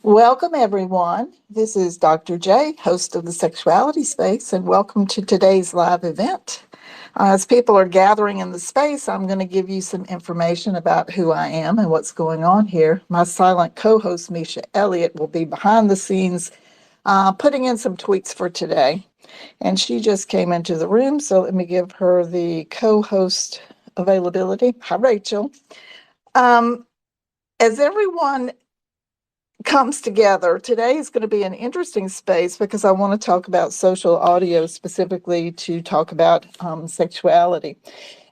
Welcome, everyone. This is Dr. J, host of the Sexuality Space, and welcome to today's live event. As people are gathering in the space, I'm going to give you some information about who I am and what's going on here. My silent co host, Misha Elliott, will be behind the scenes putting in some tweets for today. And she just came into the room, so let me give her the co host availability. Hi, Rachel. Um, as everyone comes together. Today is going to be an interesting space because I want to talk about social audio, specifically to talk about sexuality.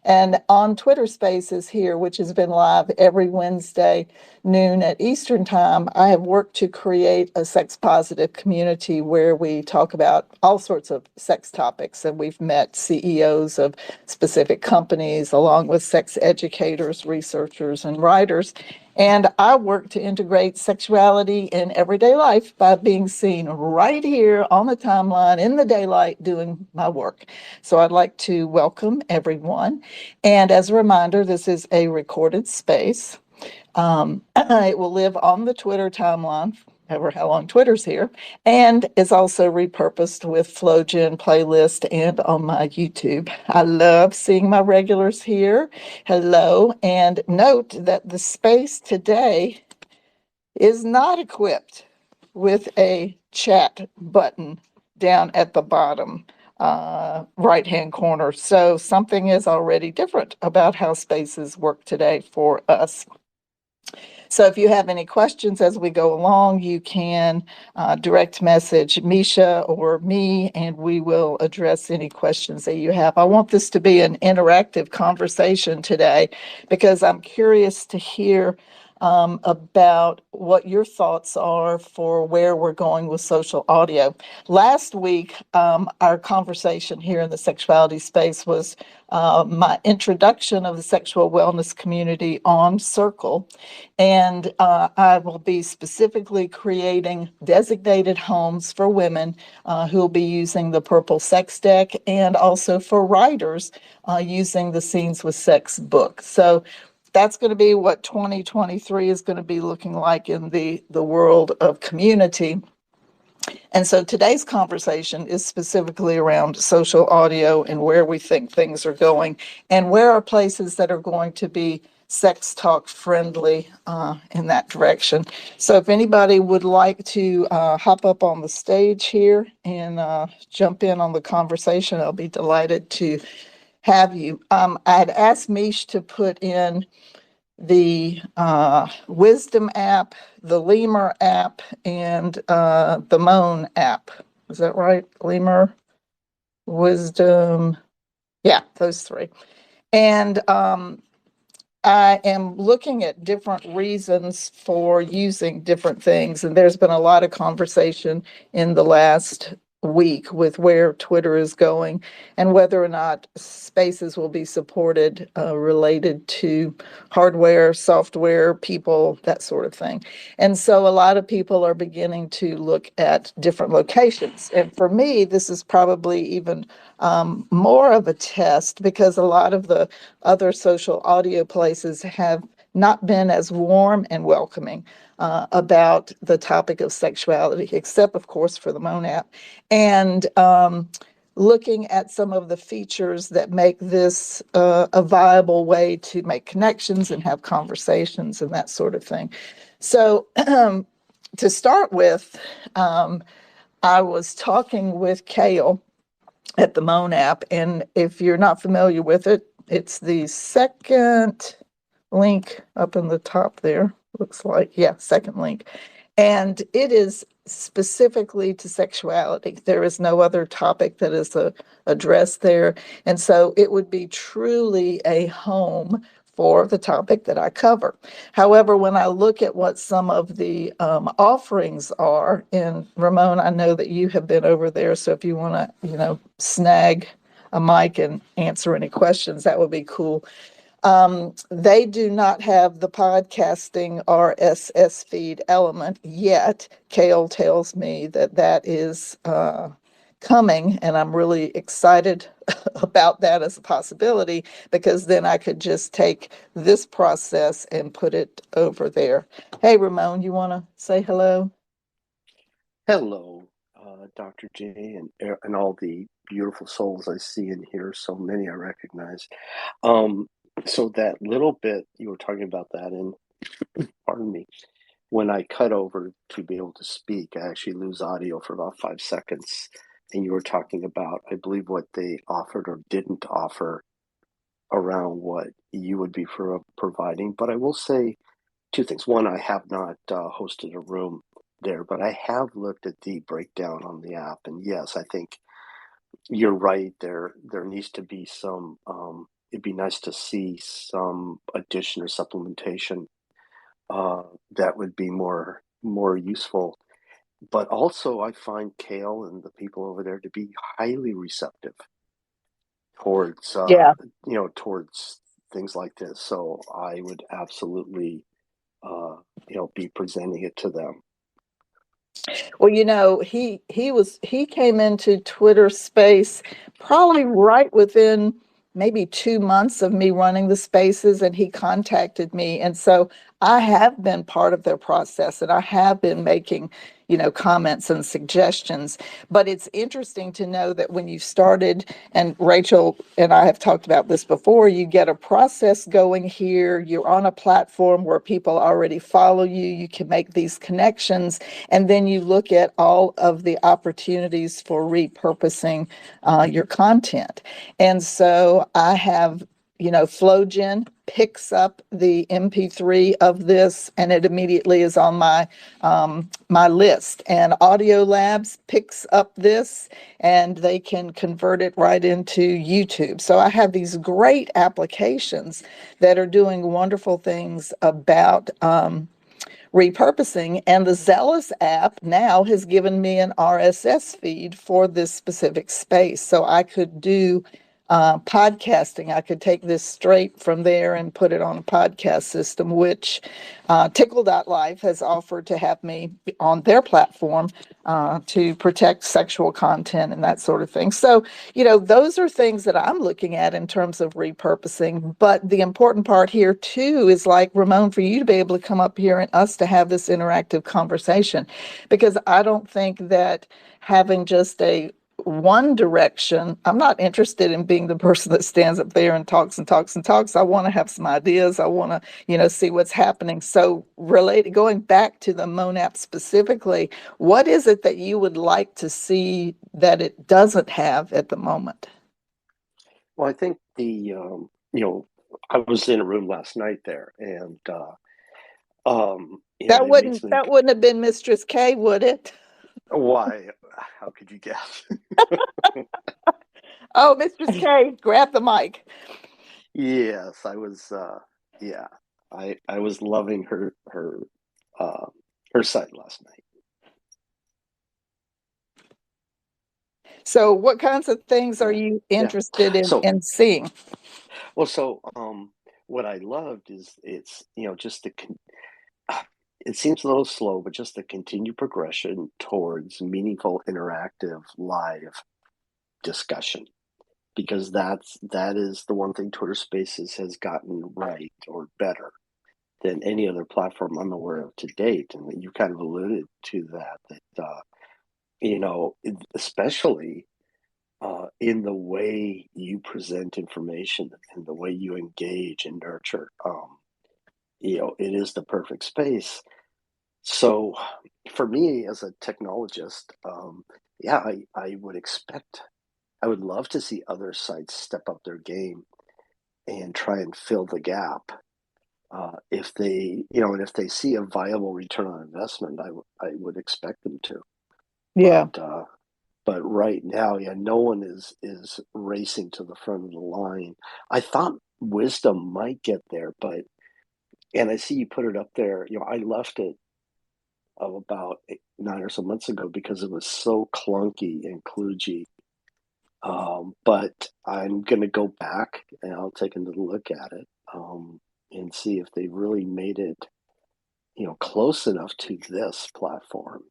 And on Twitter Spaces here, which has been live every Wednesday noon at Eastern Time, I have worked to create a sex positive community where we talk about all sorts of sex topics. And we've met CEOs of specific companies, along with sex educators, researchers, and writers. And I work to integrate sexuality in everyday life by being seen right here on the timeline in the daylight doing my work. So I'd like to welcome everyone. And as a reminder, this is a recorded space. It will live on the Twitter timeline, ever how long Twitter's here, and is also repurposed with FlowGen playlist and on my YouTube. I love seeing my regulars here. Hello, and note that the space today is not equipped with a chat button down at the bottom right-hand corner. So something is already different about how spaces work today for us. So if you have any questions as we go along, you can direct message Misha or me, and we will address any questions that you have. I want this to be an interactive conversation today because I'm curious to hear about what your thoughts are for where we're going with social audio. Last week, our conversation here in the sexuality space was my introduction of the sexual wellness community on Circle. And I will be specifically creating designated homes for women who will be using the Purple Sex Deck, and also for writers using the Scenes with Sex book. So that's going to be what 2023 is going to be looking like in the world of community. And so today's conversation is specifically around social audio and where we think things are going, and where are places that are going to be sex talk friendly in that direction. So if anybody would like to hop up on the stage here and jump in on the conversation, I'll be delighted to have you. I had asked Mish to put in the Wisdom app, the Lemur app, and the Moan app. Is that right? Lemur, Wisdom. Yeah, those three. And I am looking at different reasons for using different things. And there's been a lot of conversation in the last week with where Twitter is going and whether or not spaces will be supported related to hardware, software, people, that sort of thing. And so a lot of people are beginning to look at different locations. And for me, this is probably even more of a test because a lot of the other social audio places have not been as warm and welcoming about the topic of sexuality, except, of course, for the Moan app. And looking at some of the features that make this a viable way to make connections and have conversations and that sort of thing. So to start with, I was talking with Kale at the Moan app, and if you're not familiar with it, it's the second link up in the top there, looks like. Yeah, second link. And it is specifically to sexuality. There is no other topic that is addressed there. And so it would be truly a home for the topic that I cover. However, when I look at what some of the offerings are, and Ramon, I know that you have been over there, so if you want to, snag a mic and answer any questions, that would be cool. They do not have the podcasting RSS feed element yet. Kale tells me that that is coming, and I'm really excited about that as a possibility, because then I could just take this process and put it over there. Hey, Ramon, you want to say hello? Hello, Dr. J, and all the beautiful souls I see in here. So many I recognize. Um, so that little bit you were talking about that, and pardon me, when I cut over to be able to speak, I actually lose audio for about 5 seconds. And you were talking about, I believe, what they offered or didn't offer around what you would be for providing. But I will say two things. One, I have not hosted a room there, but I have looked at the breakdown on the app, and yes, I think you're right. There needs to be some. It'd be nice to see some addition or supplementation that would be more useful. But also, I find Kale and the people over there to be highly receptive towards Yeah. towards things like this. So I would absolutely uh, be presenting it to them. Well, he came into Twitter space probably right within maybe 2 months of me running the spaces, and he contacted me. And so I have been part of their process, and I have been making, comments and suggestions. But it's interesting to know that when you started, and Rachel and I have talked about this before, you get a process going here, you're on a platform where people already follow you, you can make these connections, and then you look at all of the opportunities for repurposing your content. And so I have, FlowGen picks up the MP3 of this, and it immediately is on my list. And Audio Labs picks up this, and they can convert it right into YouTube. So I have these great applications that are doing wonderful things about repurposing. And the Zealous app now has given me an RSS feed for this specific space. So I could do podcasting. I could take this straight from there and put it on a podcast system, which Tickle.life has offered to have me on their platform to protect sexual content and that sort of thing. So, those are things that I'm looking at in terms of repurposing. But the important part here, too, is like Ramon, for you to be able to come up here and us to have this interactive conversation, because I don't think that having just a one direction. I'm not interested in being the person that stands up there and talks and talks and talks. I want to have some ideas. I want to, see what's happening. So going back to the MONAP specifically, what is it that you would like to see that it doesn't have at the moment? Well, I think I was in a room last night there, and That they made wouldn't something. that wouldn't have been Mistress K, would it? Why? How could you guess? Oh, Mistress K, grab the mic. Yes, I was. Yeah, I was loving uh, her site last night. So what kinds of things are Yeah, you yeah. interested in, So in seeing? what I loved is it's just it seems a little slow, but just the continued progression towards meaningful, interactive, live discussion. Because that is the one thing Twitter Spaces has gotten right or better than any other platform I'm aware of to date. And you kind of alluded to that especially in the way you present information and the way you engage and nurture. It is the perfect space. So for me as a technologist, yeah, I would expect, I would love to see other sites step up their game and try and fill the gap. If they, and if they see a viable return on investment, I would expect them to. But Yeah. right now, yeah, no one is racing to the front of the line. I thought Wisdom might get there, but and I see you put it up there. I left it of about 9 or so months ago because it was so clunky and kludgy. But I'm gonna go back and I'll take another look at it and see if they really made it, close enough to this platform.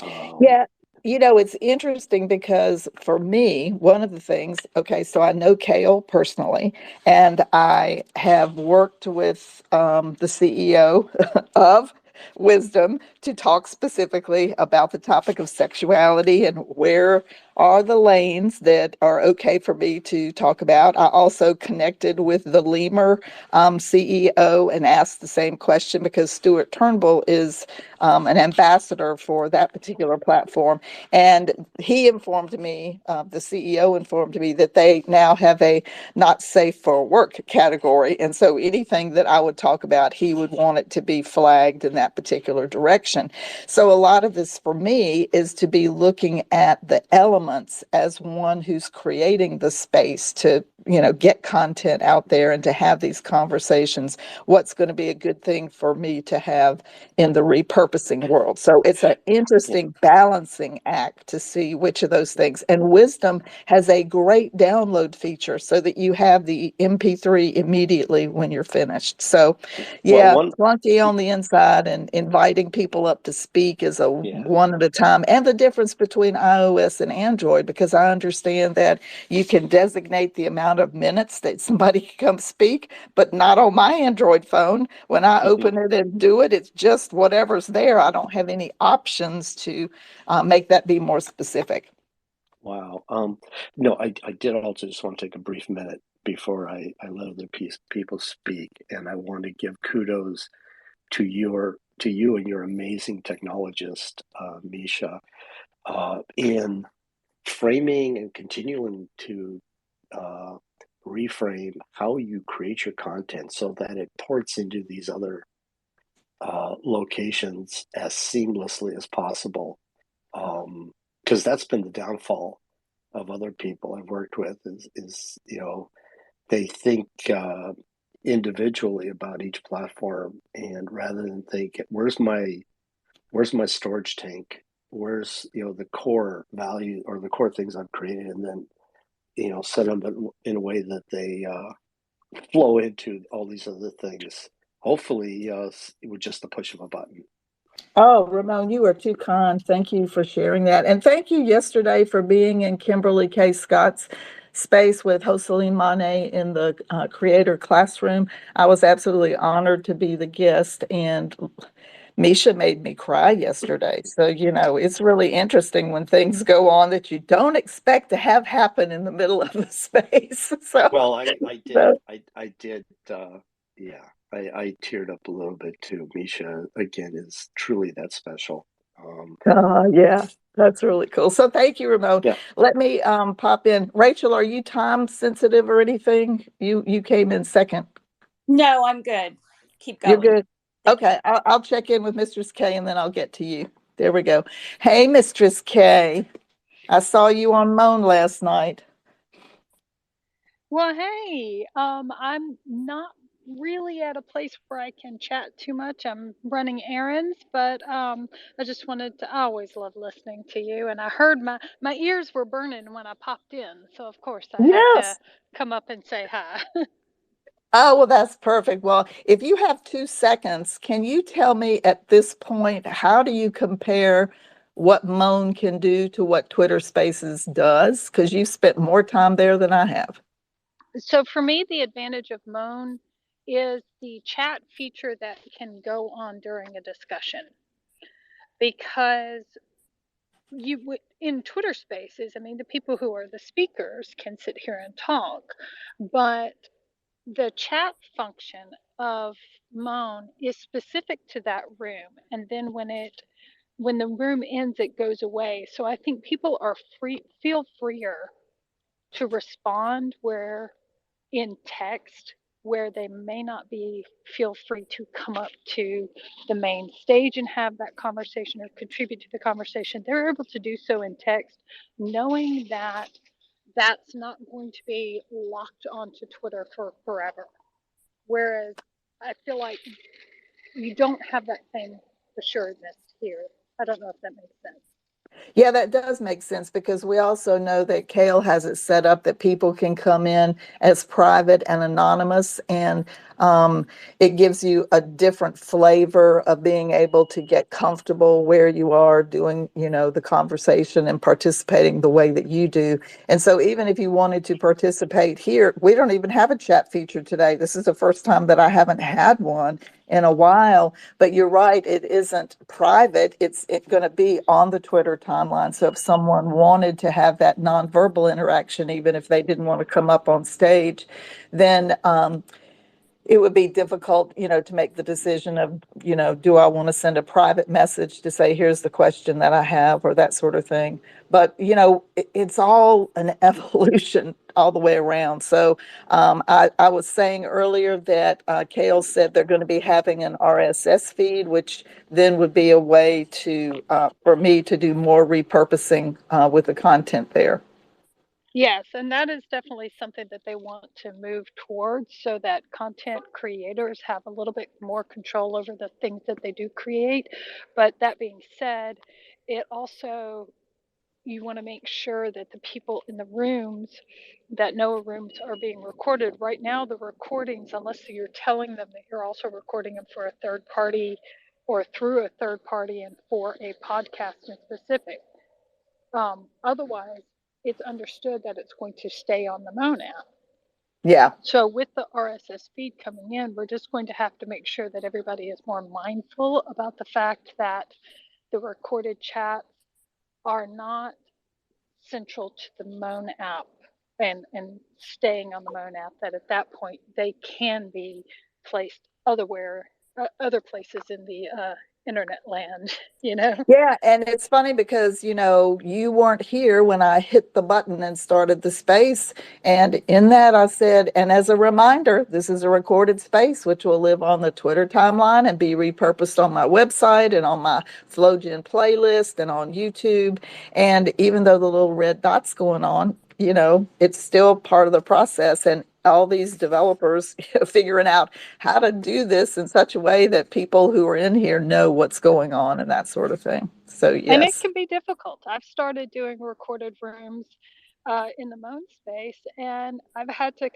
Um, Yeah, it's interesting because for me, one of the things, okay, so I know Kale personally, and I have worked with the CEO of Wisdom to talk specifically about the topic of sexuality and where are the lanes that are okay for me to talk about. I also connected with the Lemur CEO and asked the same question because Stuart Turnbull is an ambassador for that particular platform. And he informed me, the CEO informed me that they now have a not safe for work category. And so anything that I would talk about, he would want it to be flagged in that particular direction. So a lot of this for me is to be looking at the elements as one who's creating the space to, get content out there and to have these conversations. What's going to be a good thing for me to have in the repurposing world? So it's an Yeah. interesting balancing act to see which of those things. And Wisdom has a great download feature so that you have the MP3 immediately when you're finished. So Well, yeah, clunky on the inside, and inviting people up to speak is a yeah. one at a time. And the difference between iOS and Android, because I understand that you can designate the amount of minutes that somebody can come speak, but not on my Android phone. When I Mhm. open it and do it, it's just whatever's there. I don't have any options to make that be more specific. Wow. No, I did also just want to take a brief minute before I let other people speak, and I want to give kudos to you and your amazing technologist, Misha, in framing and continuing to uh, reframe how you create your content so that it ports into these other locations as seamlessly as possible. Because that's been the downfall of other people I've worked with is they think individually about each platform, and rather than think where's my storage tank, where's the core value or the core things I've created, and then set them in a way that they flow into all these other things. Hopefully, with just the push of a button. Oh, Ramon, you are too kind. Thank you for sharing that. And thank you yesterday for being in Kimberly K. Scott's space with Jocelyn Mane in the creator classroom. I was absolutely honored to be the guest, and Misha made me cry yesterday. So, it's really interesting when things go on that you don't expect to have happen in the middle of the space. So, Well, I did. so I did. Yeah, I teared up a little bit too. Misha, again, is truly that special. Um, yeah, that's really cool. So thank you, Ramon. yeah. Let me pop in. Rachel, are you time sensitive or anything? You came in second. No, I'm good. Keep You're going. good. Thank you. Okay, I'll check in with Mistress K and then I'll get to you. There we go. Hey, Mistress K. I saw you on Moan last night. Well, hey, I'm not really at a place where I can chat too much. I'm running errands, but I just wanted to. I always love listening to you, and I heard my ears were burning when I popped in, so of course I had to Yes. come up and say hi. Oh, well, that's perfect. Well, if you have 2 seconds, can you tell me at this point, how do you compare what Moan can do to what Twitter Spaces does? Because you spent more time there than I have. So for me, the advantage of Moan is the chat feature that can go on during a discussion because you in Twitter Spaces, I mean, the people who are the speakers can sit here and talk, but the chat function of Moan is specific to that room, and then when the room ends, it goes away. So I think people are feel freer to respond where in text where they may not be feel free to come up to the main stage and have that conversation or contribute to the conversation. They're able to do so in text, knowing that that's not going to be locked onto Twitter for forever. Whereas I feel like you don't have that same assuredness here. I don't know if that makes sense. Yeah, that does make sense because we also know that Kale has it set up that people can come in as private and anonymous, and it gives you a different flavor of being able to get comfortable where you are doing, the conversation and participating the way that you do. And so, even if you wanted to participate here, we don't even have a chat feature today. This is the first time that I haven't had one. in a while. But you're right, it isn't private. It's going to be on the Twitter timeline. So if someone wanted to have that nonverbal interaction, even if they didn't want to come up on stage, then it would be difficult, to make the decision of, do I want to send a private message to say, here's the question that I have, or that sort of thing. But, it's all an evolution all the way around. So I was saying earlier that Kale said they're going to be having an RSS feed, which then would be a way for me to do more repurposing with the content there. Yes, and that is definitely something that they want to move towards so that content creators have a little bit more control over the things that they do create. But that being said, it also, you want to make sure that the people in the rooms that know rooms are being recorded. Right now, the recordings, unless you're telling them that you're also recording them for a third party or through a third party and for a podcast in specific. Otherwise, it's understood that it's going to stay on the Moan app. Yeah. So with the RSS feed coming in, we're just going to have to make sure that everybody is more mindful about the fact that the recorded chats are not central to the Moan app and staying on the Moan app, that at that point they can be placed other places in the internet land, Yeah, and it's funny because, you weren't here when I hit the button and started the space. And in that I said, and as a reminder, this is a recorded space, which will live on the Twitter timeline and be repurposed on my website and on my FlowGen playlist and on YouTube. And even though the little red dot's going on, it's still part of the process. And all these developers figuring out how to do this in such a way that people who are in here know what's going on and that sort of thing. So, yes. And it can be difficult. I've started doing recorded rooms in the Moan space, and I've had to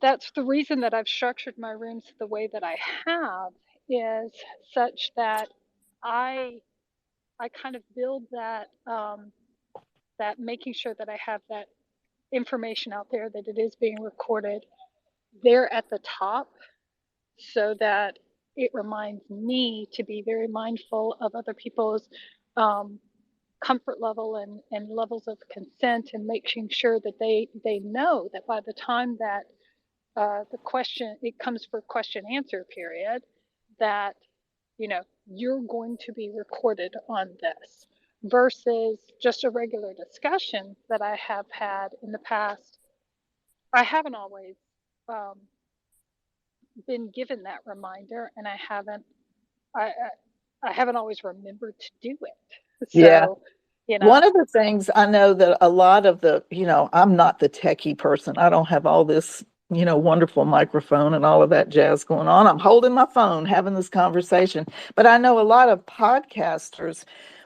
that's the reason that I've structured my rooms the way that I have, is such that I kind of build that that making sure that I have that information out there, that it is being recorded there at the top, so that it reminds me to be very mindful of other people's comfort level and levels of consent, and making sure that they know that by the time that it comes for question answer period, that you're going to be recorded on this, versus just a regular discussion that I have had in the past. I haven't always been given that reminder, and I haven't always remembered to do it. So, yeah. One of the things I know that a lot of I'm not the techie person. I don't have all this, wonderful microphone and all of that jazz going on. I'm holding my phone, having this conversation. But I know a lot of podcasters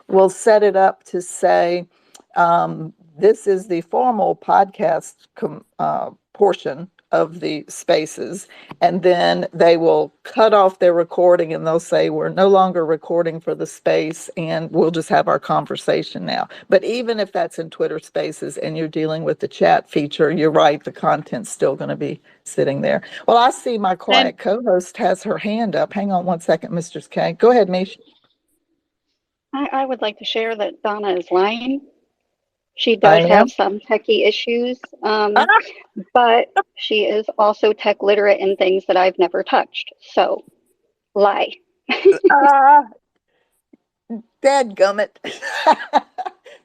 will set it up to say, this is the formal podcast portion of the spaces, and then they will cut off their recording and they'll say, we're no longer recording for the space and we'll just have our conversation now. But even if that's in Twitter Spaces and you're dealing with the chat feature, you're right, the content's still going to be sitting there. Well, I see my quiet co-host has her hand up. Hang on one second, Mistress K. Go ahead, Mish. I would like to share that Donna is lying. She does have some techie issues, but she is also tech literate in things that I've never touched. So, lie. Dadgummit.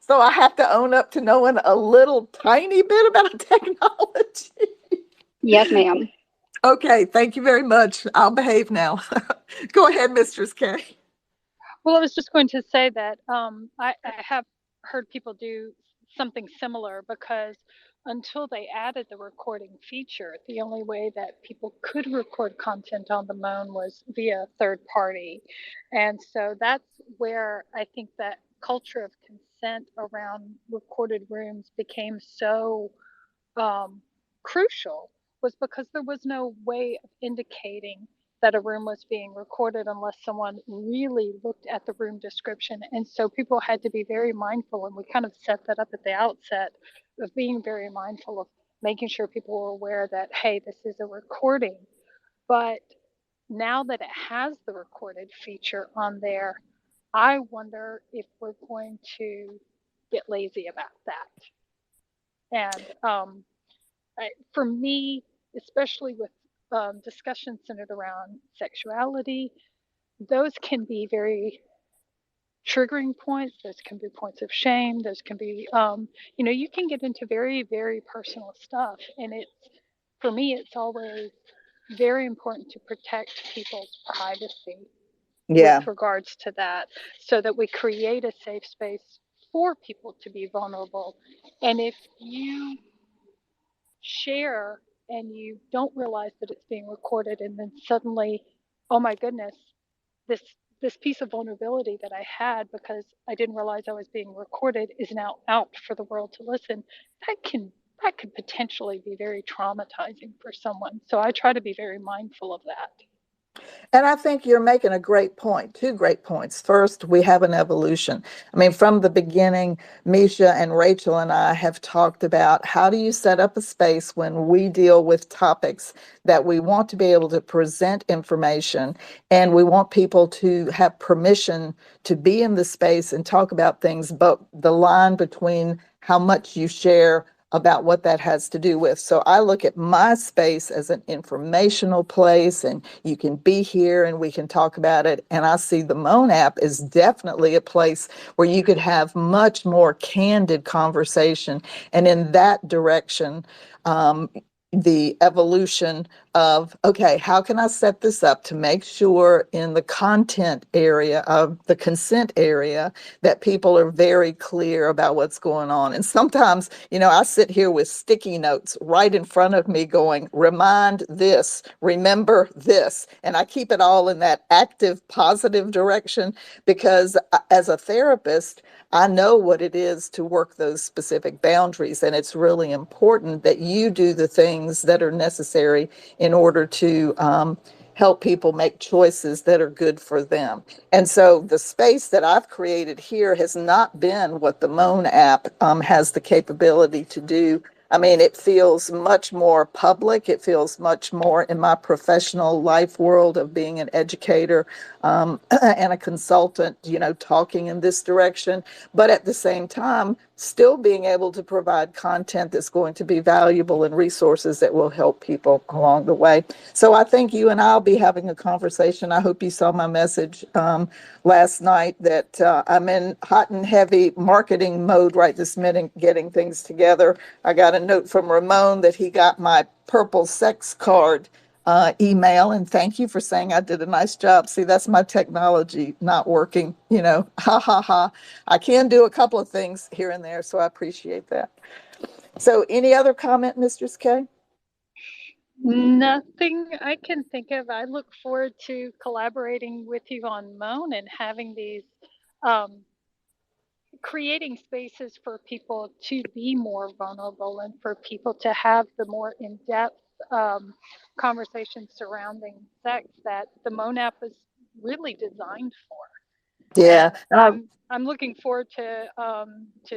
So I have to own up to knowing a little tiny bit about technology. Yes, ma'am. Okay, thank you very much. I'll behave now. Go ahead, Mistress K. Well, I was just going to say that I have heard people do something similar, because until they added the recording feature, the only way that people could record content on the Moan was via third party. And so that's where I think that culture of consent around recorded rooms became so crucial, was because there was no way of indicating that a room was being recorded unless someone really looked at the room description. And so people had to be very mindful, and we kind of set that up at the outset, of being very mindful of making sure people were aware that, hey, this is a recording. But now that it has the recorded feature on there, I wonder if we're going to get lazy about that. And for me, especially with discussions centered around sexuality, those can be very triggering points. Those can be points of shame. Those can be, you can get into very, very personal stuff. And for me, it's always very important to protect people's privacy with regards to that, so that we create a safe space for people to be vulnerable. And if you share and you don't realize that it's being recorded, and then suddenly, oh my goodness, this piece of vulnerability that I had because I didn't realize I was being recorded is now out for the world to listen, that could potentially be very traumatizing for someone. So I try to be very mindful of that. And I think you're making a great point, two great points. First, we have an evolution. I mean, from the beginning, Misha and Rachel and I have talked about how do you set up a space when we deal with topics that we want to be able to present information, and we want people to have permission to be in the space and talk about things, but the line between how much you share about what that has to do with. So I look at my space as an informational place, and you can be here and we can talk about it. And I see the Moan app is definitely a place where you could have much more candid conversation. And in that direction, the evolution of, okay, how can I set this up to make sure in the content area of the consent area that people are very clear about what's going on. And sometimes, I sit here with sticky notes right in front of me going, remind this, remember this. And I keep it all in that active, positive direction because as a therapist, I know what it is to work those specific boundaries. And it's really important that you do the things that are necessary in order to help people make choices that are good for them. And so the space that I've created here has not been what the Moan app has the capability to do. I mean, it feels much more public. It feels much more in my professional life world of being an educator and a consultant, talking in this direction, but at the same time, still being able to provide content that's going to be valuable and resources that will help people along the way. So I think you and I'll be having a conversation. I hope you saw my message last night that I'm in hot and heavy marketing mode right this minute, getting things together. I got a note from Ramon that he got my purple sex card email, and thank you for saying I did a nice job. See, that's my technology not working, ha ha ha. I can do a couple of things here and there, so I appreciate that. So any other comment, Mistress K? Nothing I can think of. I look forward to collaborating with you on Moan and having these creating spaces for people to be more vulnerable and for people to have the more in-depth conversations surrounding sex that the Moan app is really designed for. Yeah. I'm looking forward to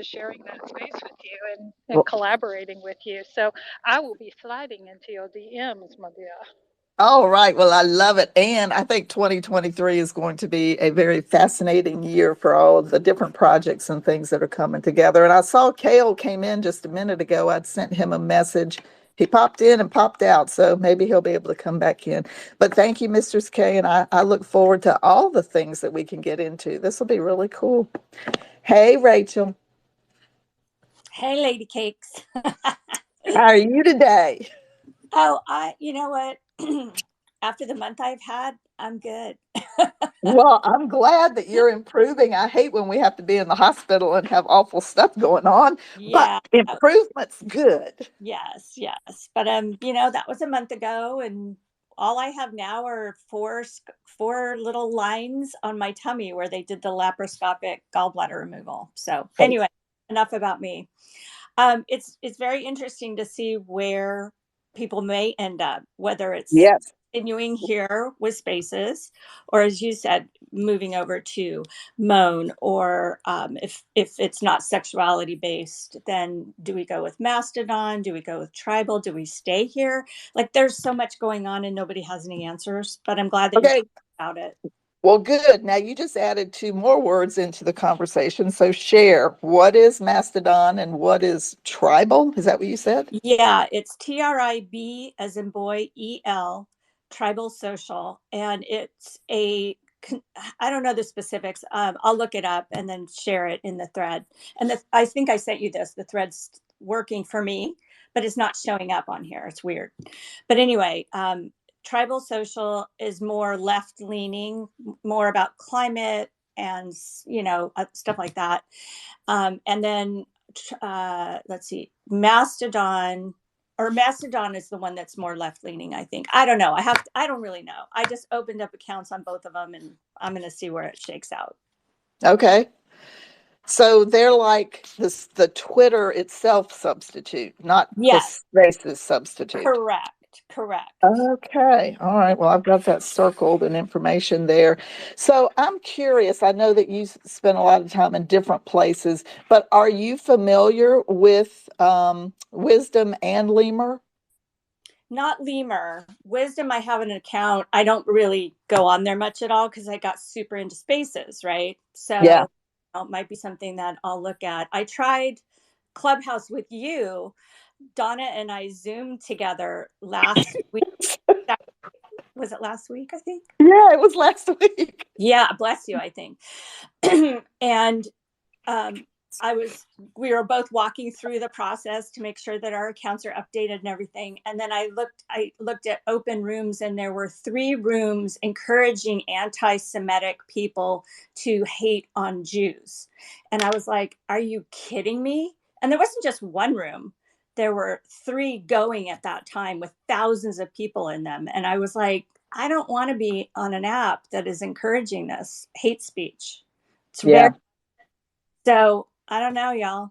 sharing that space with you and collaborating with you. So I will be sliding into your DMs, my dear. All right. Well, I love it. And I think 2023 is going to be a very fascinating year for all of the different projects and things that are coming together. And I saw Kale came in just a minute ago. I'd sent him a message. He popped in and popped out, so maybe he'll be able to come back in. But thank you, Mistress K, and I look forward to all the things that we can get into. This will be really cool. Hey, Rachel. Hey, Lady Cakes. How are you today? Oh, you know what? After the month I've had, I'm good. Well, I'm glad that you're improving. I hate when we have to be in the hospital and have awful stuff going on, Yeah. but improvement's good. Yes. But, that was a month ago, and all I have now are four little lines on my tummy where they did the laparoscopic gallbladder removal. So anyway, enough about me. It's very interesting to see where people may end up, whether it's continuing here with Spaces, or as you said, moving over to Moan, or if it's not sexuality based, then do we go with Mastodon? Do we go with Tribal? Do we stay here? Like, there's so much going on and nobody has any answers, but I'm glad that you Okay. talked about it. Well, good. Now you just added two more words into the conversation. So share, what is Mastodon and what is Tribal? Is that what you said? Yeah, it's TRIB as in boy, EL, Tribal Social. And it's I don't know the specifics. I'll look it up and then share it in the thread. And I think I sent you this. The thread's working for me, but it's not showing up on here. It's weird. But anyway, Tribal Social is more left leaning, more about climate and, stuff like that. And then let's see, Mastodon is the one that's more left leaning, I think. I don't know. I don't really know. I just opened up accounts on both of them and I'm going to see where it shakes out. Okay. So they're like the Twitter itself substitute, not Yes. the Spaces substitute. Correct. Okay. All right. Well, I've got that circled and information there. So I'm curious. I know that you spend a lot of time in different places, but are you familiar with Wisdom and Lemur? Not Lemur. Wisdom, I have an account. I don't really go on there much at all because I got super into Spaces, right? So Yeah. it might be something that I'll look at. I tried Clubhouse with you. Donna and I Zoomed together last week. Was it last week, I think? Yeah, it was last week. Yeah, bless you, I think. And we were both walking through the process to make sure that our accounts are updated and everything. And then I looked at open rooms, and there were 3 rooms encouraging anti-Semitic people to hate on Jews. And I was like, are you kidding me? And there wasn't just one room. There were 3 going at that time with thousands of people in them. And I was like, I don't want to be on an app that is encouraging this hate speech. It's Yeah. So I don't know, y'all.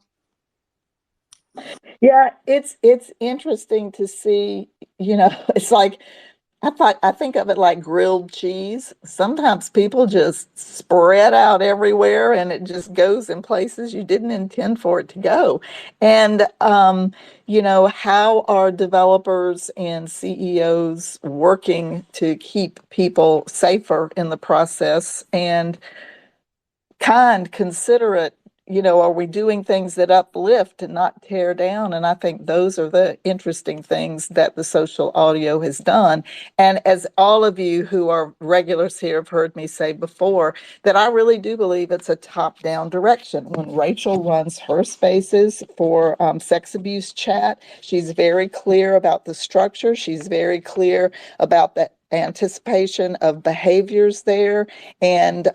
Yeah, it's interesting to see, it's like I think of it like grilled cheese. Sometimes people just spread out everywhere and it just goes in places you didn't intend for it to go. And how are developers and CEOs working to keep people safer in the process and kind, considerate, are we doing things that uplift and not tear down? And I think those are the interesting things that the social audio has done. And as all of you who are regulars here have heard me say before, that I really do believe it's a top-down direction. When Rachel runs her spaces for sex abuse chat, she's very clear about the structure. She's very clear about the anticipation of behaviors there, and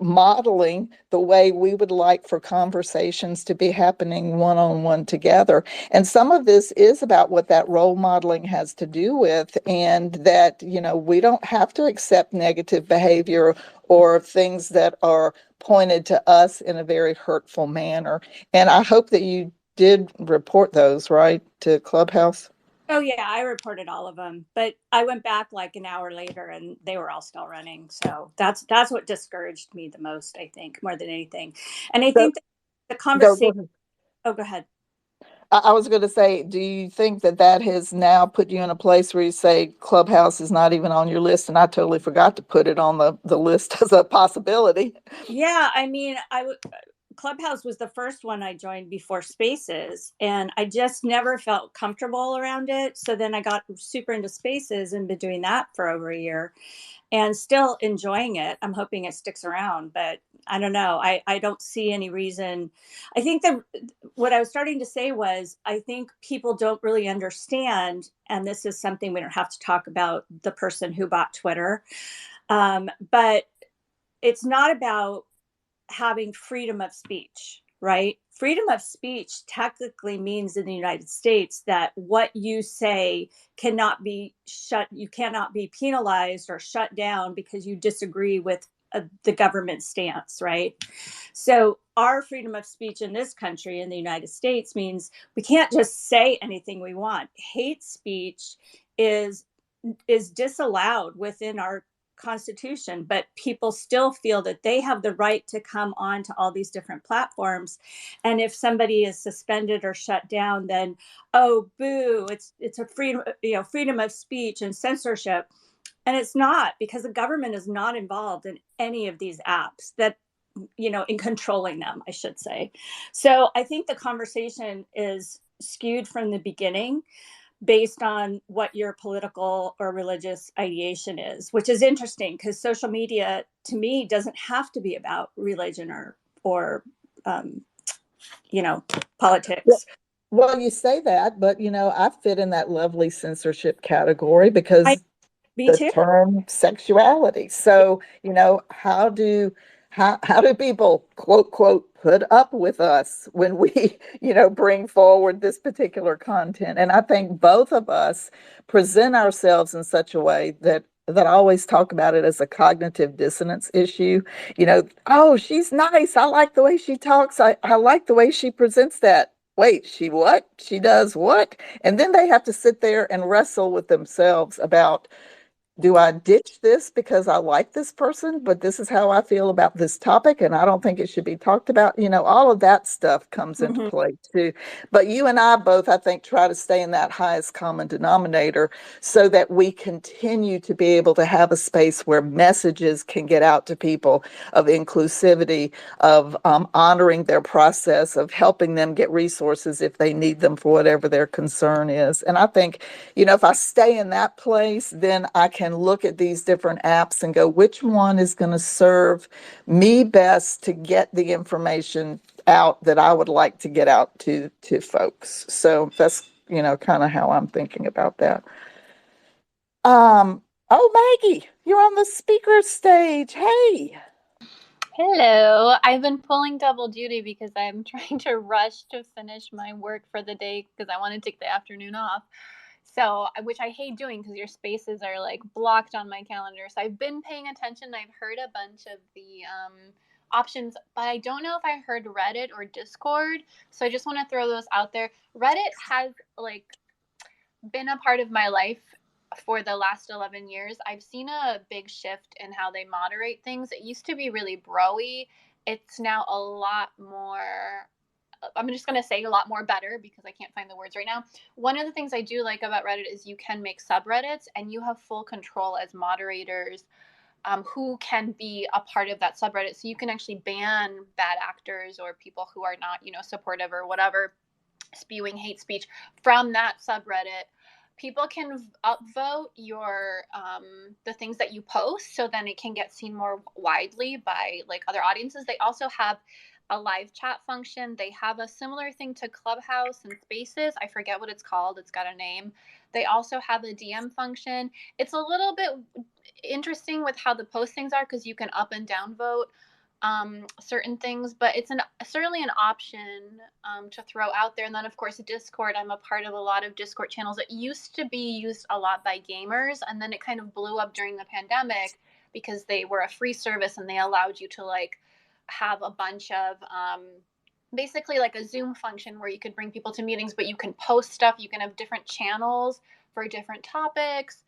modeling the way we would like for conversations to be happening one-on-one together. And some of this is about what that role modeling has to do with, and that we don't have to accept negative behavior or things that are pointed to us in a very hurtful manner. And I hope that you did report those, right, to Clubhouse? Oh yeah, I reported all of them, but I went back like an hour later and they were all still running. So that's what discouraged me the most, I think, more than anything. And I think that the conversation. Oh, go ahead. I was going to say, do you think that has now put you in a place where you say Clubhouse is not even on your list? And I totally forgot to put it on the list as a possibility. Yeah, I mean, Clubhouse was the first one I joined before Spaces, and I just never felt comfortable around it. So then I got super into Spaces and been doing that for over a year and still enjoying it. I'm hoping it sticks around, but I don't know. I don't see any reason. I think that what I was starting to say was, I think people don't really understand, and this is something we don't have to talk about the person who bought Twitter, but it's not about having freedom of speech, right? Freedom of speech technically means in the United States that what you say cannot be you cannot be penalized or shut down because you disagree with the government stance, right? So our freedom of speech in this country, in the United States, means we can't just say anything we want. Hate speech is is disallowed within our Constitution, but people still feel that they have the right to come on to all these different platforms. And if somebody is suspended or shut down, then, oh, boo, it's a freedom of speech and censorship. And it's not, because the government is not involved in any of these apps that, in controlling them, I should say. So I think the conversation is skewed from the beginning based on what your political or religious ideation is, which is interesting because social media, to me, doesn't have to be about religion or politics. Well, you say that, but I fit in that lovely censorship category because Me the too. term sexuality. So, how do people quote put up with us when we, bring forward this particular content? And I think both of us present ourselves in such a way that I always talk about it as a cognitive dissonance issue. Oh, she's nice. I like the way she talks. I like the way she presents that. Wait, she what? She does what? And then they have to sit there and wrestle with themselves about, do I ditch this because I like this person, but this is how I feel about this topic and I don't think it should be talked about? All of that stuff comes into play too. But you and I both, I think, try to stay in that highest common denominator so that we continue to be able to have a space where messages can get out to people of inclusivity, of honoring their process, of helping them get resources if they need them for whatever their concern is. And I think, if I stay in that place, then I can look at these different apps and go, which one is going to serve me best to get the information out that I would like to get out to folks. So that's, kind of how I'm thinking about that. Oh, Maggie, you're on the speaker stage. Hey. Hello. I've been pulling double duty because I'm trying to rush to finish my work for the day because I want to take the afternoon off. So, which I hate doing because your spaces are like blocked on my calendar. So I've been paying attention. I've heard a bunch of the options, but I don't know if I heard Reddit or Discord. So I just want to throw those out there. Reddit has been a part of my life for the last 11 years. I've seen a big shift in how they moderate things. It used to be really bro-y. It's now a lot more, I'm just going to say a lot more better because I can't find the words right now. One of the things I do like about Reddit is you can make subreddits and you have full control as moderators who can be a part of that subreddit. So you can actually ban bad actors or people who are not, supportive or whatever, spewing hate speech from that subreddit. People can upvote your the things that you post, so then it can get seen more widely by other audiences. They also have a live chat function. They have a similar thing to Clubhouse and Spaces. I forget what it's called. It's got a name. They also have a DM function. It's a little bit interesting with how the postings are because you can up and down vote certain things, but it's certainly an option to throw out there. And then of course Discord, I'm a part of a lot of Discord channels. It used to be used a lot by gamers, and then it kind of blew up during the pandemic because they were a free service and they allowed you to have a bunch of basically a Zoom function where you could bring people to meetings, but you can post stuff. You can have different channels for different topics.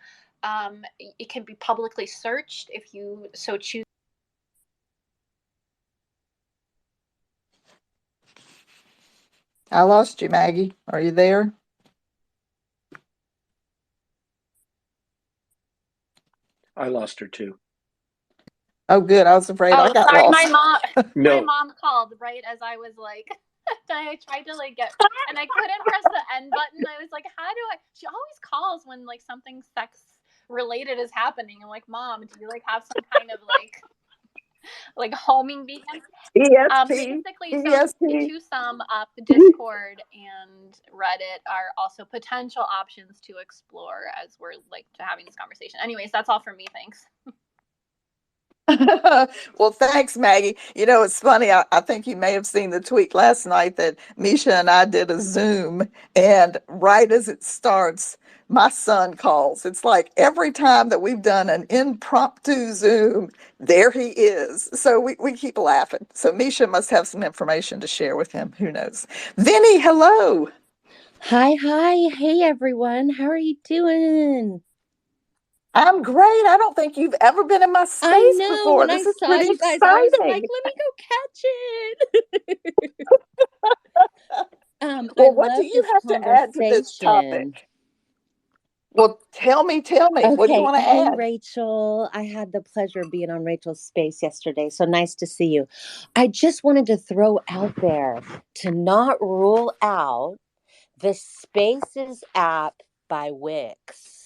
It can be publicly searched if you so choose. I lost you, Maggie. Are you there? I lost her too. Oh, good. I was afraid I got sorry, lost. No. My mom called right as I was I tried to get, and I couldn't press the end button. I was like, how do I? She always calls when something sex related is happening. I'm like, Mom, do you have some kind of homing beacon? Basically, so to sum up, Discord and Reddit are also potential options to explore as we're having this conversation. Anyways, that's all for me. Thanks. Well, thanks, Maggie. It's funny. I think you may have seen the tweet last night that Misha and I did a Zoom, and right as it starts, my son calls. It's like every time that we've done an impromptu Zoom, there he is. So we keep laughing. So Misha must have some information to share with him. Who knows? Vinny, hello. Hi. Hey, everyone. How are you doing? I'm great. I don't think you've ever been in my space I know. before. When This I is saw pretty you guys, I was like, exciting. let me go catch it. I Well, what do love you this have to add to this conversation. topic? Well, tell me. What do you Okay. want to Hey, add? Rachel. I had the pleasure of being on Rachel's space yesterday. So nice to see you. I just wanted to throw out there to not rule out the Spaces app by Wix.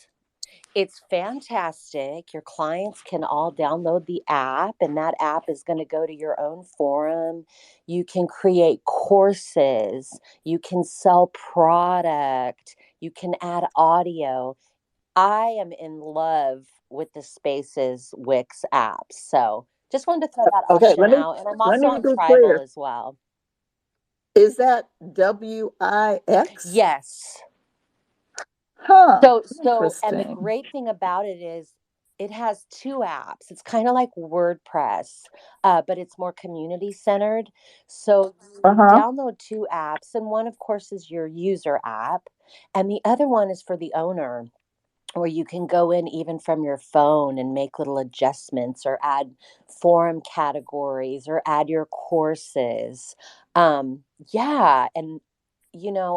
It's fantastic. Your clients can all download the app, and that app is going to go to your own forum. You can create courses, you can sell product, you can add audio. I am in love with the Spaces Wix app. So just wanted to throw that Okay, option out. And I'm let also me on be Tribal clear. as well. Is that WIX? Yes. Huh. And the Interesting. great thing about it is it has two apps. It's kind of like WordPress, but it's more community centered. So you Uh-huh. download two apps, and one, of course, is your user app, and the other one is for the owner, where you can go in even from your phone and make little adjustments or add forum categories or add your courses. Yeah, and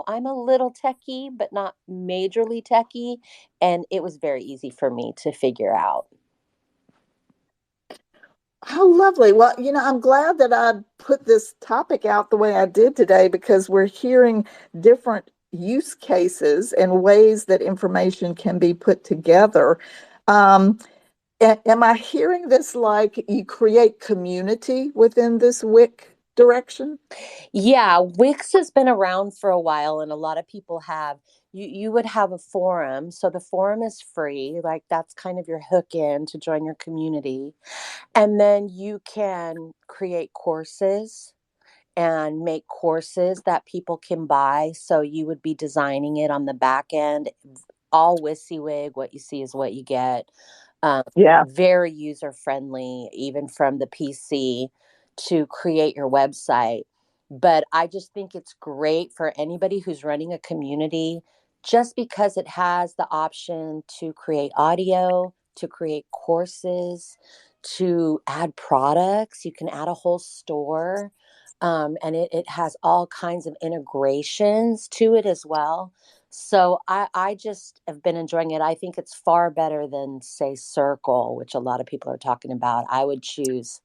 I'm a little techie, but not majorly techie, and it was very easy for me to figure out. How lovely. Well, I'm glad that I put this topic out the way I did today because we're hearing different use cases and ways that information can be put together. Um, am I hearing this like you create community within this WIC direction? Yeah, Wix has been around for a while, and a lot of people have. You would have a forum, so the forum is free. Like that's kind of your hook in to join your community, and then you can create courses and make courses that people can buy. So you would be designing it on the back end, all WYSIWYG. What you see is what you get. Yeah. Very user friendly, even from the PC, to create your website. But I just think it's great for anybody who's running a community, just because it has the option to create audio, to create courses, to add products. You can add a whole store. And it has all kinds of integrations to it as well. So I just have been enjoying it. I think it's far better than, say, Circle, which a lot of people are talking about. I would choose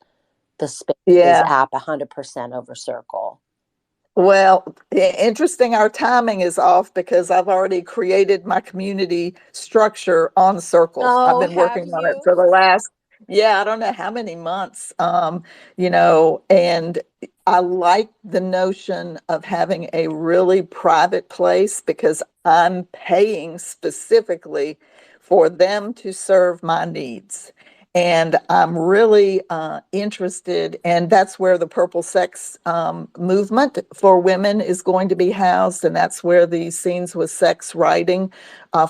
the Spaces Yeah. app 100% over Circle. Well, interesting. Our timing is off because I've already created my community structure on Circle. I've Oh, been have working on it you? for the last, I don't know how many months. And I like the notion of having a really private place because I'm paying specifically for them to serve my needs. And I'm really interested, and that's where the Purple Sex movement for women is going to be housed, and that's where the Scenes with Sex writing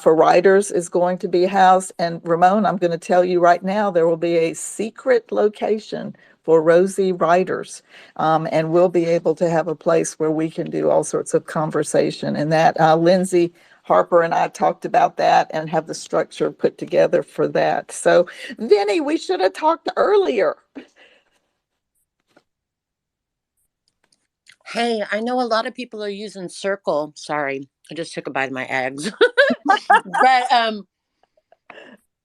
for writers is going to be housed. And Ramon, I'm going to tell you right now, there will be a secret location for Rosie writers, and we'll be able to have a place where we can do all sorts of conversation. And that Lindsay Harper and I talked about that and have the structure put together for that. So, Vinny, we should have talked earlier. Hey, I know a lot of people are using Circle. Sorry, I just took a bite of my eggs. But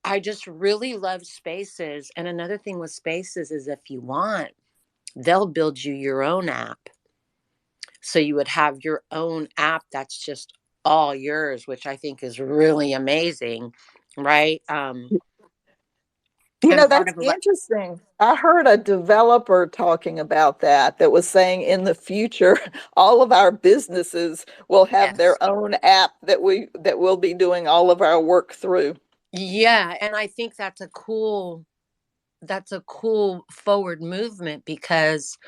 I just really love Spaces. And another thing with Spaces is if you want, they'll build you your own app. So you would have your own app that's just all yours, which I think is really amazing, right? And part That's of a interesting. I heard a developer talking about that was saying in the future, all of our businesses will have yes. their own app that we'll be doing all of our work through. Yeah, and I think that's a cool forward movement because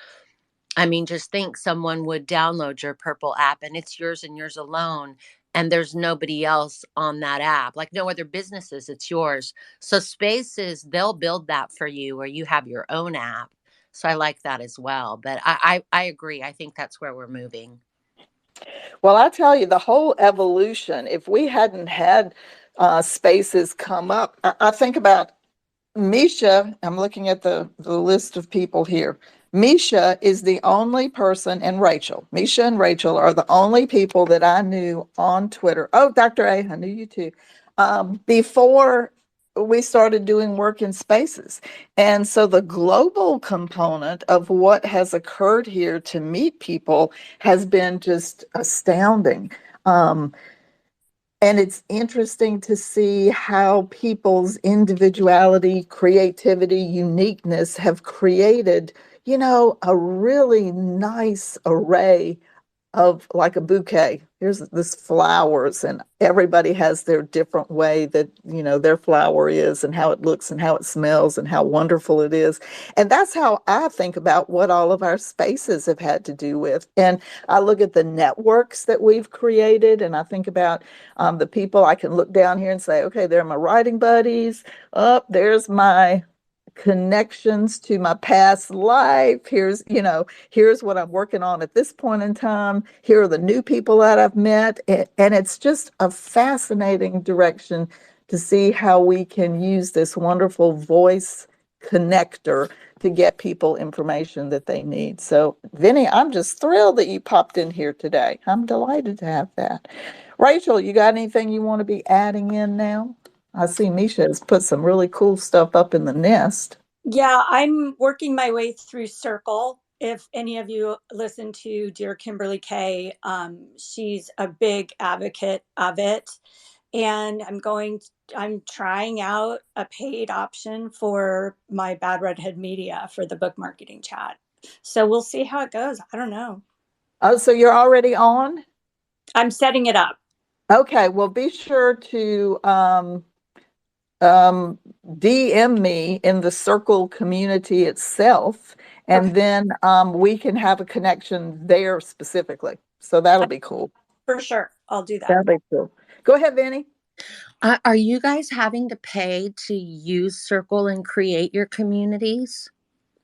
I mean, just think someone would download your Purple app and it's yours and yours alone. And there's nobody else on that app, like no other businesses, it's yours. So Spaces, they'll build that for you or you have your own app. So I like that as well. But I agree. I think that's where we're moving. Well, I tell you, the whole evolution, if we hadn't had spaces come up. I think about Misha. I'm looking at the list of people here. Misha is the only person, and Rachel. Misha and Rachel are the only people that I knew on Twitter. Oh, Dr. A, I knew you too. Before we started doing work in spaces. And so the global component of what has occurred here to meet people has been just astounding. And it's interesting to see how people's individuality, creativity, uniqueness have created, a really nice array of, like a bouquet. Here's this flowers, and everybody has their different way that, their flower is, and how it looks and how it smells and how wonderful it is. And that's how I think about what all of our spaces have had to do with. And I look at the networks that we've created, and I think about the people. I can look down here and say, okay, there are my writing buddies. Up there's my connections to my past life. Here's what I'm working on at this point in time. Here are the new people that I've met. And it's just a fascinating direction to see how we can use this wonderful voice connector to get people information that they need. So, Vinny, I'm just thrilled that you popped in here today. I'm delighted to have that. Rachel, you got anything you want to be adding in now? I see Misha has put some really cool stuff up in the nest. Yeah, I'm working my way through Circle. If any of you listen to dear Kimberly Kay, she's a big advocate of it. And I'm trying out a paid option for my Bad Redhead Media for the book marketing chat. So we'll see how it goes. I don't know. Oh, so you're already on? I'm setting it up. Okay, well, be sure to DM me in the Circle community itself, and Okay. then we can have a connection there specifically. So that'll be cool. For sure. I'll do that. That'll be cool. Go ahead, Vinny. Are you guys having to pay to use Circle and create your communities?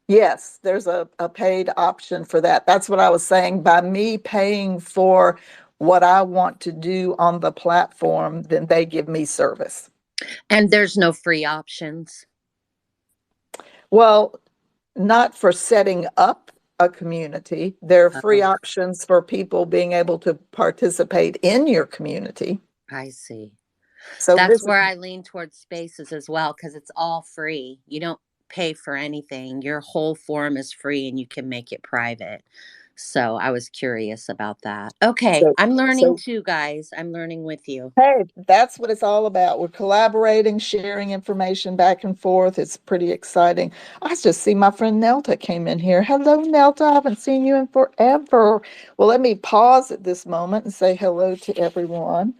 Yes, there's a paid option for that. That's what I was saying. By me paying for what I want to do on the platform, then they give me service. And there's no free options? Well, not for setting up a community. There are free options for people being able to participate in your community. I see. So that's where I lean towards Spaces as well, because it's all free. You don't pay for anything. Your whole forum is free and you can make it private. So I was curious about that. Okay, I'm learning too, guys. I'm learning with you. Hey, that's what it's all about. We're collaborating, sharing information back and forth. It's pretty exciting. I just see my friend Nelta came in here. Hello, Nelta. I haven't seen you in forever. Well, let me pause at this moment and say hello to everyone.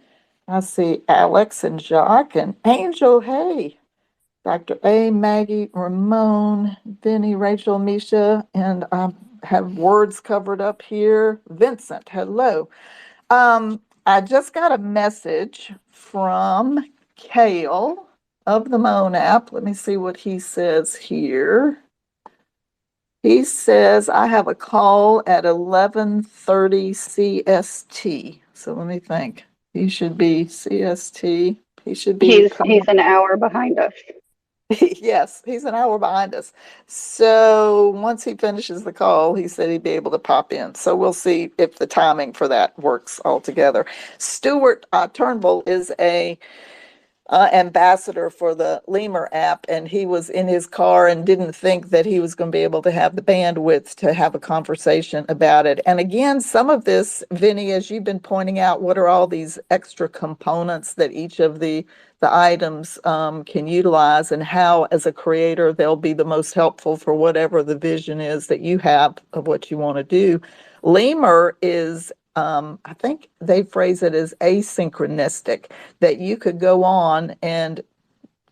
I see Alex and Jacques and Angel. Hey, Dr. A, Maggie, Ramon, Vinny, Rachel, Misha, and I have words covered up here. Vincent, hello. I just got a message from Kale of the Moan app. Let me see what he says here. He says, I have a call at 11:30 CST. So let me think. He should be CST. He should be. He's an hour behind us. Yes, he's an hour behind us. So once he finishes the call, he said he'd be able to pop in. So we'll see if the timing for that works altogether. Stuart Turnbull is a ambassador for the Lemur app, and he was in his car and didn't think that he was going to be able to have the bandwidth to have a conversation about it. And again, some of this, Vinny, as you've been pointing out, what are all these extra components that each of the items can utilize, and how, as a creator, they'll be the most helpful for whatever the vision is that you have of what you want to do. Lemur is I think they phrase it as asynchronistic, that you could go on and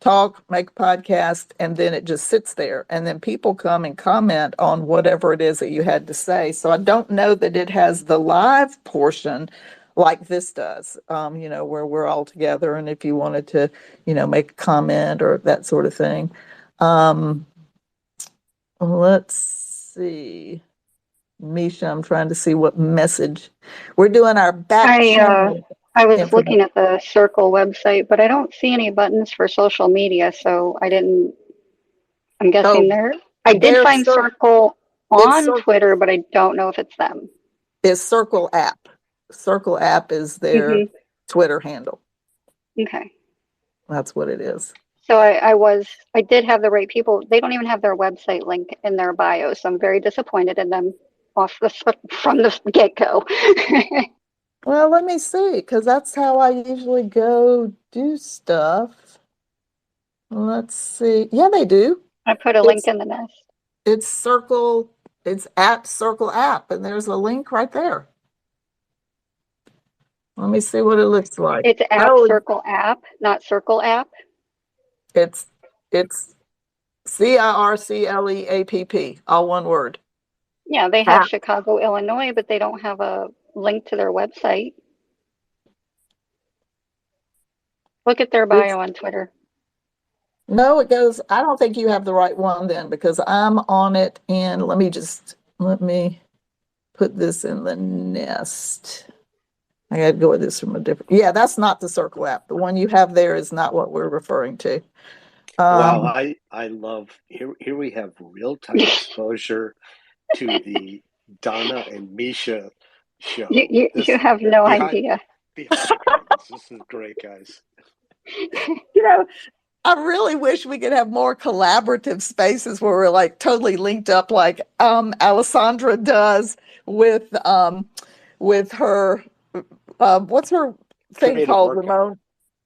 talk, make a podcast, and then it just sits there. And then people come and comment on whatever it is that you had to say. So I don't know that it has the live portion like this does, where we're all together. And if you wanted to, make a comment or that sort of thing. Let's see. Misha, I'm trying to see what message we're doing. Our back channel. I was information. looking at the Circle website, but I don't see any buttons for social media, so I'm guessing Oh, there. I did there's find Circle it's on Twitter, but I don't know if it's them. Circle app. Circle app is their Twitter handle. Okay. That's what it is. So I did have the right people. They don't even have their website link in their bio, so I'm very disappointed in them from the get-go. Well, let me see, because that's how I usually go do stuff. Let's see. Yeah, they do. I put a link in the nest. It's Circle, it's at Circle app, and there's a link right there. Let me see what it looks like. It's at Circle app, not Circle app. It's CIRCLEAPP, all one word. Yeah, they have Chicago, Illinois, but they don't have a link to their website. Look at their bio on Twitter. No, it goes, I don't think you have the right one then, because I'm on it, and let me put this in the nest. I got to go with this from a different, yeah, that's not the Circle app. The one you have there is not what we're referring to. Wow, I love, here we have real-time exposure to the Donna and Misha show. You have no idea. Behind the curtains. This is great, guys. You know, I really wish we could have more collaborative spaces where we're like totally linked up, like Alessandra does with her what's her thing Creative called, Work Ramon? Hour.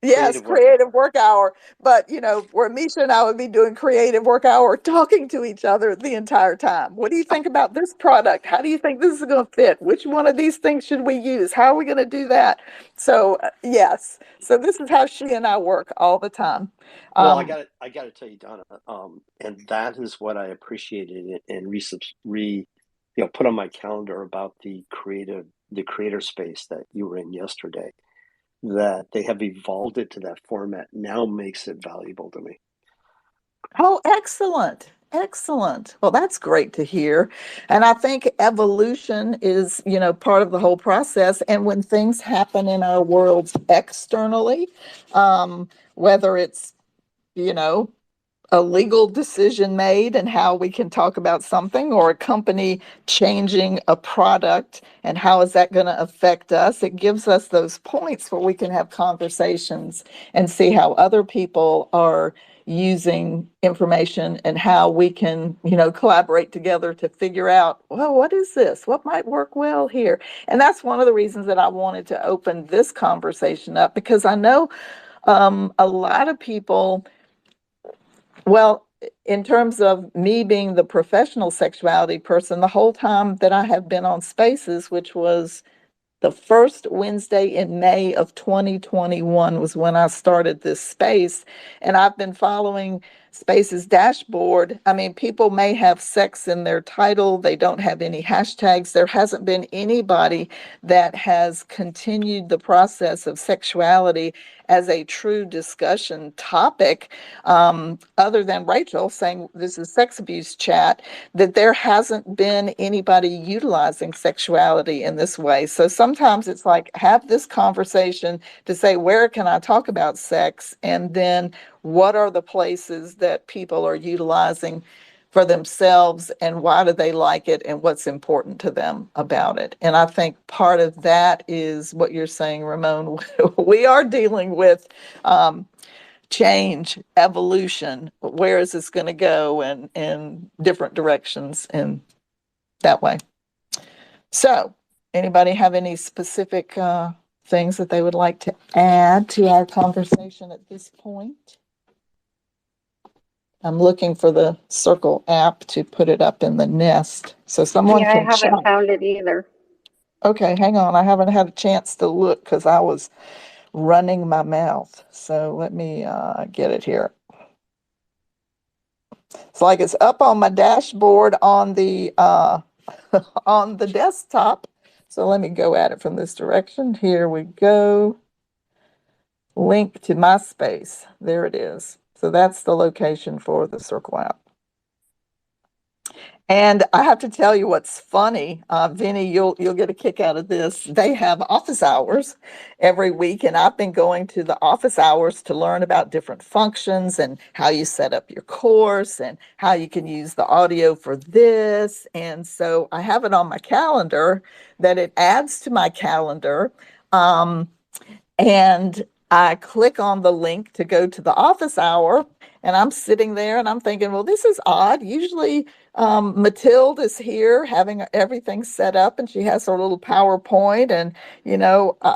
Yes, creative work hour. But where Misha and I would be doing creative work hour, talking to each other the entire time. What do you think about this product? How do you think this is going to fit? Which one of these things should we use? How are we going to do that? So yes, so this is how she and I work all the time. Well, I got to tell you, Donna, and that is what I appreciated and put on my calendar about the creator space that you were in yesterday. That they have evolved it to that format now makes it valuable to me. Oh, excellent. Excellent. Well, that's great to hear. And I think evolution is, part of the whole process. And when things happen in our worlds externally, whether it's, a legal decision made and how we can talk about something, or a company changing a product and how is that going to affect us, it gives us those points where we can have conversations and see how other people are using information and how we can, collaborate together to figure out, well, what is this? What might work well here? And that's one of the reasons that I wanted to open this conversation up, because I know a lot of people, well, in terms of me being the professional sexuality person, the whole time that I have been on Spaces, which was the first Wednesday in May of 2021 was when I started this space. And I've been following Space's dashboard. I mean, people may have sex in their title. They don't have any hashtags. There hasn't been anybody that has continued the process of sexuality as a true discussion topic, other than Rachel saying this is sex abuse chat, that there hasn't been anybody utilizing sexuality in this way. So sometimes it's like, have this conversation to say, where can I talk about sex? And then what are the places that people are utilizing for themselves, and why do they like it, and what's important to them about it? And I think part of that is what you're saying, Ramon. We are dealing with change, evolution. Where is this going to go, and in different directions in that way? So, anybody have any specific things that they would like to add to our conversation at this point? I'm looking for the Circle app to put it up in the nest so someone can I haven't found it either. Okay, hang on. I haven't had a chance to look because I was running my mouth. So let me get it here. It's like it's up on my dashboard on the on the desktop. So let me go at it from this direction. Here we go. Link to MySpace. There it is. So that's the location for the Circle app. And I have to tell you what's funny, Vinny, you'll get a kick out of this. They have office hours every week, and I've been going to the office hours to learn about different functions and how you set up your course and how you can use the audio for this. And so I have it on my calendar that it adds to my calendar. Um, and I click on the link to go to the office hour, and I'm sitting there and I'm thinking, well, this is odd. Usually, Matilda is here having everything set up, and she has her little PowerPoint. And,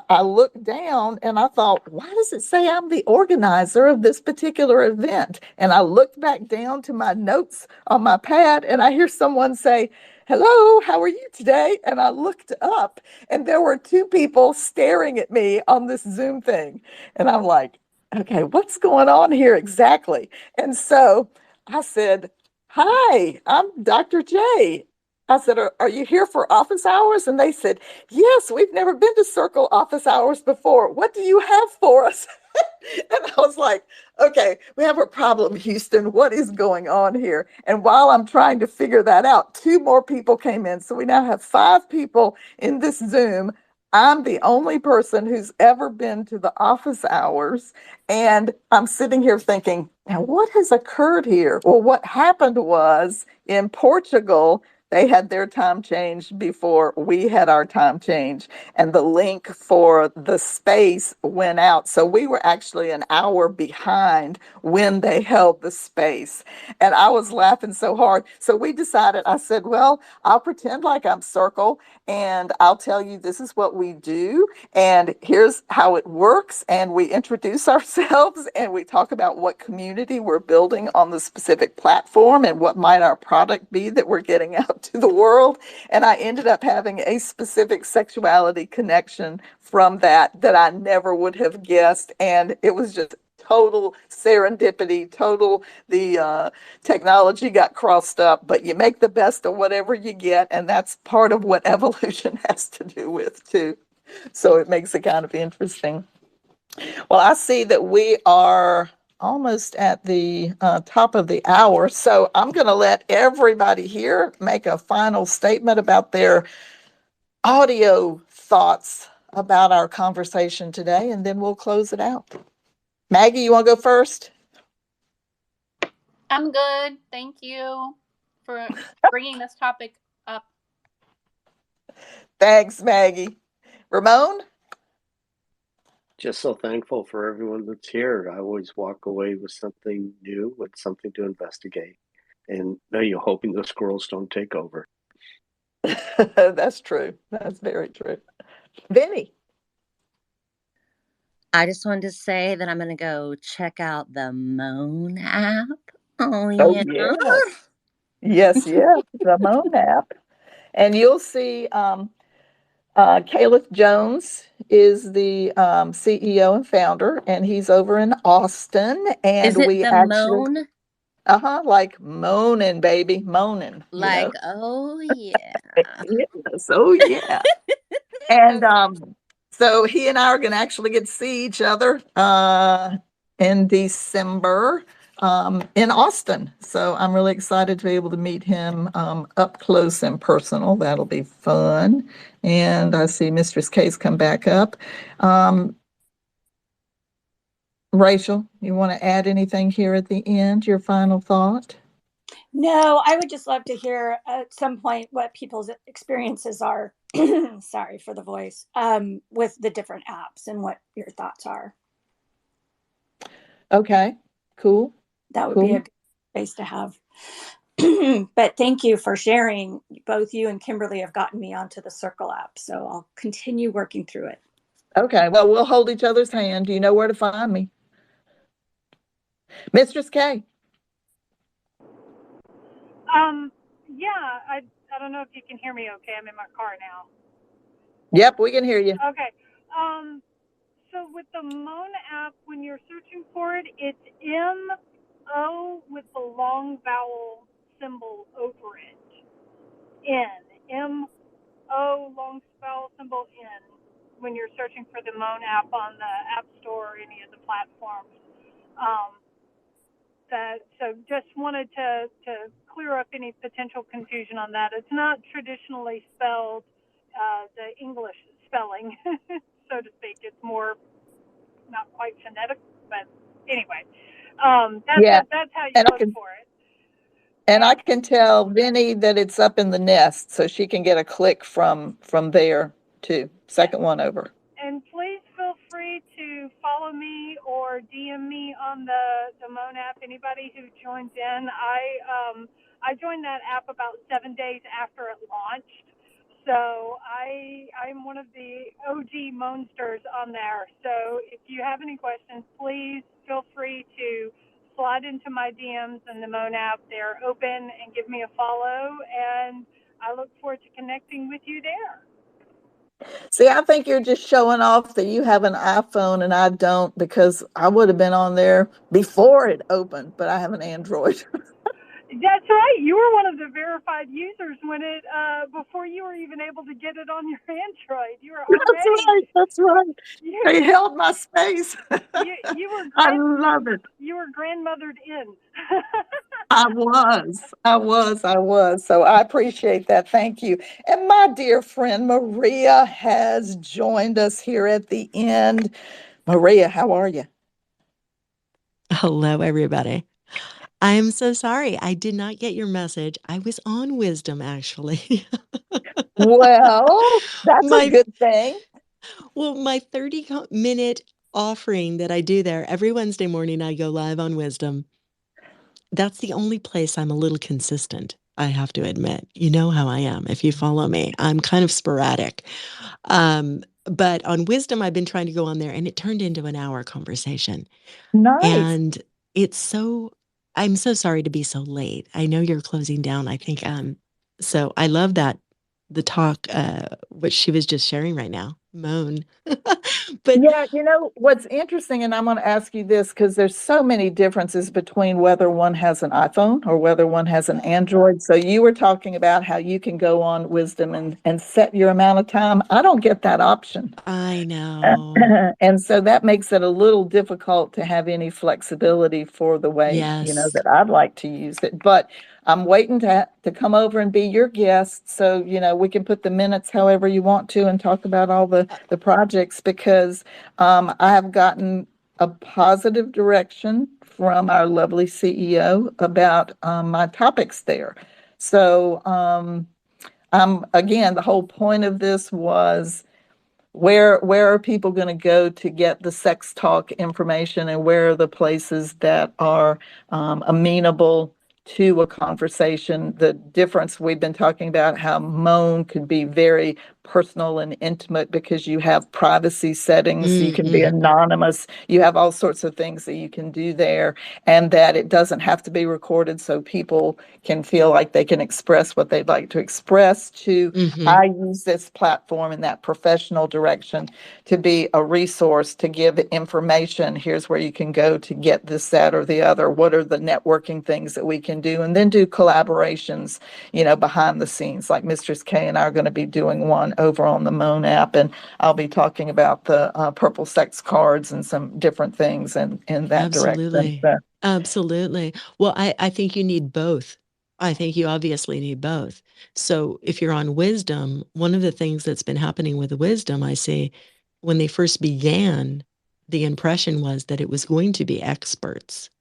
I looked down and I thought, why does it say I'm the organizer of this particular event? And I looked back down to my notes on my pad, and I hear someone say, hello, how are you today? And I looked up, and there were two people staring at me on this Zoom thing. And I'm like, okay, what's going on here exactly? And so I said, hi, I'm Dr. J. I said, are you here for office hours? And they said, yes, we've never been to Circle office hours before. What do you have for us? And I was like, okay, we have a problem, Houston. What is going on here? And while I'm trying to figure that out, two more people came in. So we now have 5 people in this Zoom. I'm the only person who's ever been to the office hours. And I'm sitting here thinking, now what has occurred here? Well, what happened was in Portugal, they had their time changed before we had our time change, and the link for the space went out. So we were actually an hour behind when they held the space. And I was laughing so hard. So we decided, I said, well, I'll pretend like I'm Circle, and I'll tell you this is what we do, and here's how it works. And we introduce ourselves, and we talk about what community we're building on the specific platform and what might our product be that we're getting out to the world. And I ended up having a specific sexuality connection from that I never would have guessed. And it was just total serendipity, the technology got crossed up, but you make the best of whatever you get. And that's part of what evolution has to do with too. So it makes it kind of interesting. Well, I see that we are almost at the top of the hour. So I'm going to let everybody here make a final statement about their audio thoughts about our conversation today, and then we'll close it out. Maggie, you want to go first? I'm good. Thank you for bringing this topic up. Thanks, Maggie. Ramon? Just so thankful for everyone that's here. I always walk away with something new, with something to investigate. And now you're hoping the squirrels don't take over. That's true. That's very true. Vinny? I just wanted to say that I'm going to go check out the Moan app. Oh, Oh, yeah. yes. Yes, the Moan app. And you'll see Caleb Jones is the CEO and founder, and he's over in Austin. And Is it we the actually, Moan? like moaning, baby, moaning. Like, oh, yeah. Yes, oh yeah. And so he and I are going to actually get to see each other in December in Austin. So I'm really excited to be able to meet him up close and personal. That'll be fun. And I see Mistress K's come back up. Rachel, you want to add anything here at the end? Your final thought? No, I would just love to hear at some point what people's experiences are. Sorry for the voice. With the different apps and what your thoughts are. Okay, cool. That would be a good space to have. But thank you for sharing. Both you and Kimberly have gotten me onto the Circle app, so I'll continue working through it. Okay, well, we'll hold each other's hand. You know where to find me. Mistress K. Yeah, I don't know if you can hear me okay. I'm in my car now. Yep, we can hear you. Okay. So with the Moan app, when you're searching for it, it's M-O with the long vowel symbol over it. N. M-O long vowel symbol N when you're searching for the Moan app on the App Store or any of the platforms. So just wanted to clear up any potential confusion on that. It's not traditionally spelled the English spelling, so to speak. It's more not quite phonetic, but anyway, Yeah, that's how you and I look can for it. and I can tell Vinny that it's up in the nest, so she can get a click from there too. Second one over. And please feel free to follow me or DM me on the Moan app. Anybody who joins in, I joined that app about 7 days after it launched, so I'm one of the OG Moansters on there. So if you have any questions, please feel free to slide into my DMs in the Moan app. They're open, and give me a follow, and I look forward to connecting with you there. See, I think you're just showing off that you have an iPhone and I don't, because I would have been on there before it opened, but I have an Android. That's right. You were one of the verified users when it before you were even able to get it on your Android. You were already. That's right. You, They held my space. you were I love it. You were grandmothered in. I was. So I appreciate that. Thank you. And my dear friend Maria has joined us here at the end. Maria, how are you? Hello, everybody. I'm so sorry. I did not get your message. I was on Wisdom, actually. Well, that's a My good thing. well, my 30-minute offering that I do there every Wednesday morning, I go live on Wisdom. That's the only place I'm a little consistent, I have to admit. You know how I am. If you follow me, I'm kind of sporadic. But on Wisdom, I've been trying to go on there, and it turned into an hour conversation. Nice. And I'm so sorry to be so late. I know you're closing down, I think. So I love that, the talk, what she was just sharing right now, Moan. But Yeah, you know, what's interesting, and I'm going to ask you this because there's so many differences between whether one has an iPhone or whether one has an Android. So you were talking about how you can go on Wisdom and set your amount of time. I don't get that option. I know. And so that makes it a little difficult to have any flexibility for the way, Yes, that I'd like to use it. But I'm waiting to come over and be your guest, so, we can put the minutes however you want to and talk about all the projects, because I have gotten a positive direction from our lovely CEO about my topics there. So, again, the whole point of this was, where are people going to go to get the sex talk information, and where are the places that are amenable to a conversation? The difference, we've been talking about how Moan could be very personal and intimate because you have privacy settings, you can be anonymous, you have all sorts of things that you can do there, and that it doesn't have to be recorded, so people can feel like they can express what they'd like to express. I use this platform in that professional direction to be a resource, to give information. Here's where you can go to get this, that, or the other. What are the networking things that we can do? And then do collaborations, behind the scenes. Like Mistress K and I are going to be doing one over on the Moan app, and I'll be talking about the purple sex cards and some different things in that absolutely. direction. Absolutely. Well, I think you need both. I think you obviously need both. So if you're on Wisdom, one of the things that's been happening with Wisdom, I see, when they first began, the impression was that it was going to be experts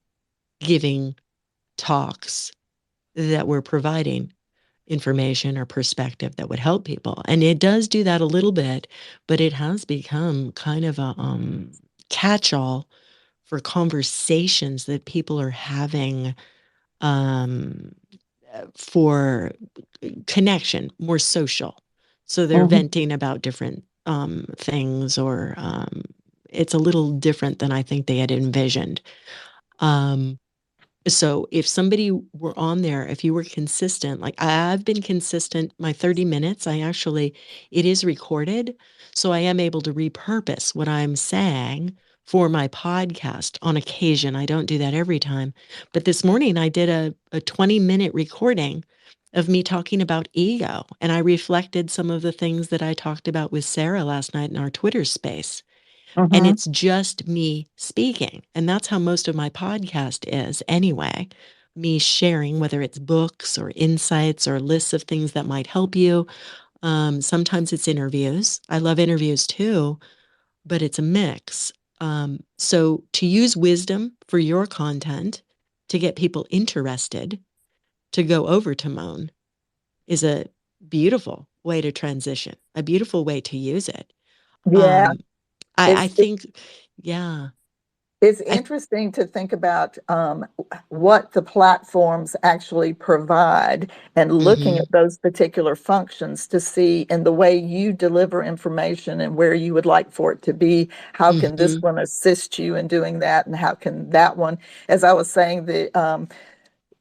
giving talks that were providing information or perspective that would help people. And it does do that a little bit, but it has become kind of a catch-all for conversations that people are having, for connection, more social. So they're venting about different things, or it's a little different than I think they had envisioned. So if somebody were on there, if you were consistent, like I've been consistent, my 30 minutes, it is recorded. So I am able to repurpose what I'm saying for my podcast on occasion. I don't do that every time. But this morning I did a 20-minute recording of me talking about ego. And I reflected some of the things that I talked about with Sarah last night in our Twitter space. and Mhm. it's just me speaking. And that's how most of my podcast is anyway. Me sharing, whether it's books or insights or lists of things that might help you. Sometimes it's interviews. I love interviews too, but it's a mix. So to use wisdom for your content to get people interested to go over to Moan is a beautiful way to transition, a beautiful way to use it. Yeah, I it's think, yeah, it's I, interesting to think about what the platforms actually provide and looking mhm, at those particular functions to see in the way you deliver information and where you would like for it to be. How can this mhm, one assist you in doing that? And how can that one, as I was saying,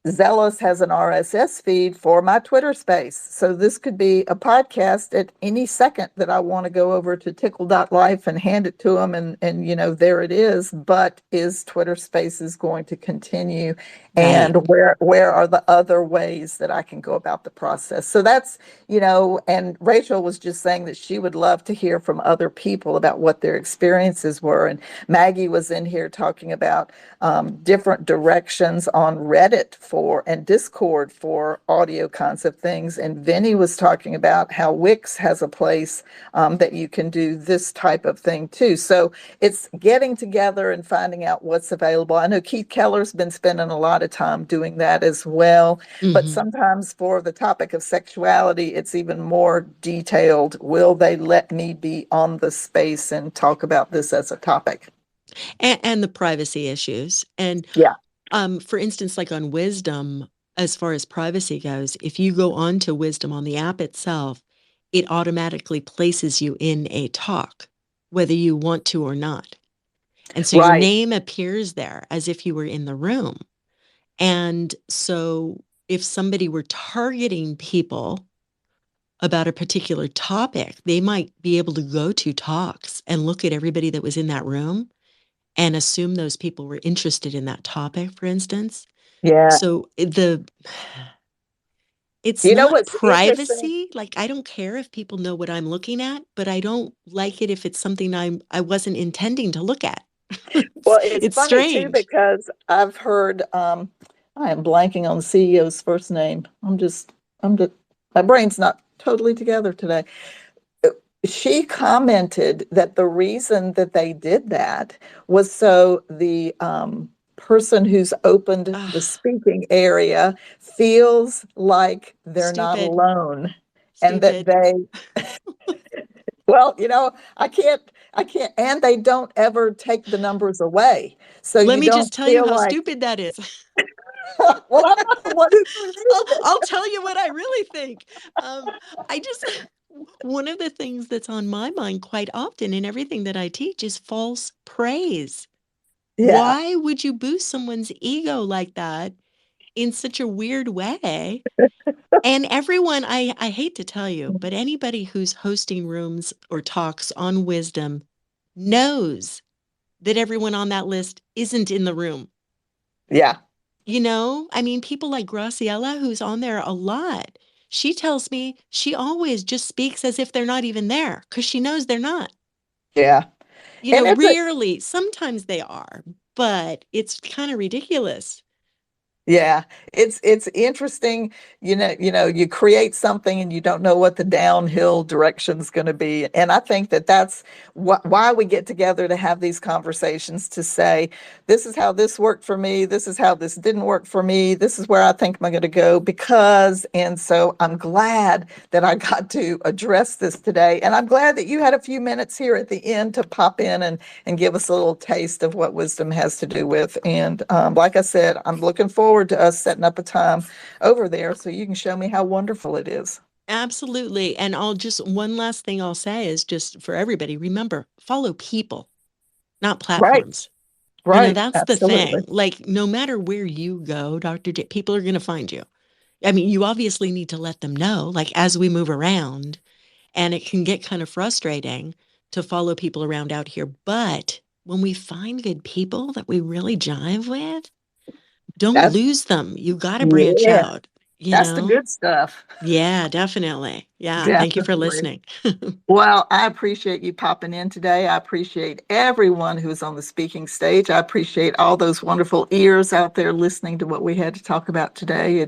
Zealous has an RSS feed for my Twitter space. So this could be a podcast at any second that I want to go over to tickle.life and hand it to them and there it is. But is Twitter Spaces going to continue? right. And where are the other ways that I can go about the process? So that's, and Rachel was just saying that she would love to hear from other people about what their experiences were. And Maggie was in here talking about different directions on Reddit and Discord for audio kinds of things. And Vinny was talking about how Wix has a place that you can do this type of thing too. So it's getting together and finding out what's available. I know Keith Keller's been spending a lot of time doing that as well. But Mhm. sometimes for the topic of sexuality, it's even more detailed. Will they let me be on the space and talk about this as a topic? And the privacy issues. And Yeah. for instance, like on Wisdom, as far as privacy goes, if you go on to Wisdom on the app itself, it automatically places you in a talk, whether you want to or not. And so your Right. name appears there as if you were in the room. And so if somebody were targeting people about a particular topic, they might be able to go to talks and look at everybody that was in that room and assume those people were interested in that topic, for instance. Yeah. So it's You know not what's interesting? privacy. Like, I don't care if people know what I'm looking at, but I don't like it if it's something I wasn't intending to look at. Well, it's It's funny too strange. because I've heard I am blanking on the CEO's first name. I'm just my brain's not totally together today. She commented that the reason that they did that was so the person who's opened the Ah, speaking area feels like they're not stupid, alone and that stupid. they well, I can't, and they don't ever take the numbers away. So Let you me don't just tell you feel how like, stupid that is. well, I'm not the one who created I'll it. tell you what I really think. I just, one of the things that's on my mind quite often in everything that I teach is false praise. Yeah, Why would you boost someone's ego like that in such a weird way? And everyone, I hate to tell you, but anybody who's hosting rooms or talks on wisdom knows that everyone on that list isn't in the room. yeah, I mean, people like Graciela, who's on there a lot, she tells me she always just speaks as if they're not even there because she knows they're not. yeah. And it's a Rarely, sometimes they are, but it's kind of ridiculous. Yeah, it's interesting, you create something and you don't know what the downhill direction is going to be. And I think that that's why we get together to have these conversations to say, this is how this worked for me, this is how this didn't work for me, this is where I think I'm going to go because, and so I'm glad that I got to address this today. And I'm glad that you had a few minutes here at the end to pop in and give us a little taste of what wisdom has to do with. And like I said, I'm looking forward to us setting up a time over there so you can show me how wonderful it is. Absolutely. And one last thing I'll say is just for everybody, remember, follow people, not Right, platforms. right, That's the absolutely. thing. Like, no matter where you go, Dr. J, people are going to find you. I mean, you obviously need to let them know, like, as we move around, and it can get kind of frustrating to follow people around out here. But when we find good people that we really jive with, don't That's lose them. You got to branch yeah. out. you That's the know? good stuff. Yeah, definitely. Yeah. Thank you for Definitely. listening. Well, I appreciate you popping in today. I appreciate everyone who's on the speaking stage. I appreciate all those wonderful ears out there listening to what we had to talk about today.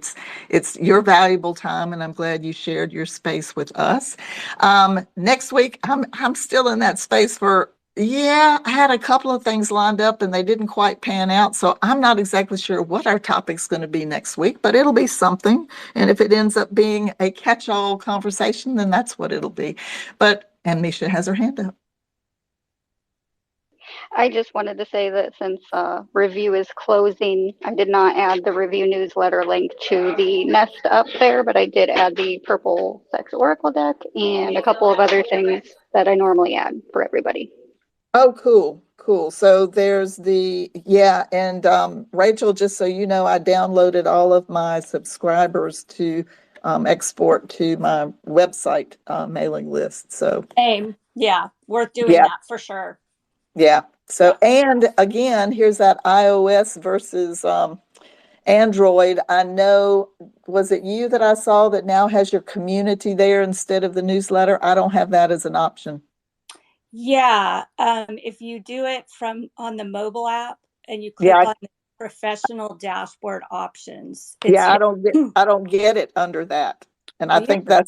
It's your valuable time, and I'm glad you shared your space with us. Next week, I'm still in that space for. Yeah, I had a couple of things lined up and they didn't quite pan out. So I'm not exactly sure what our topic's going to be next week, but it'll be something. And if it ends up being a catch-all conversation, then that's what it'll be. But Amnesia has her hand up. I just wanted to say that since review is closing, I did not add the review newsletter link to the nest up there, but I did add the Purple Sex Oracle deck and a couple of other things that I normally add for everybody. Oh, cool. Cool. So there's and Rachel, just so you know, I downloaded all of my subscribers to export to my website mailing list. So Same. Yeah, worth doing yeah, that for sure. yeah. So, and again, here's that iOS versus Android. I know, was it you that I saw that now has your community there instead of the newsletter? I don't have that as an option. Yeah, if you do it from on the mobile app and you click Yeah, on the professional dashboard options, yeah, I don't get it under that. And I think weird.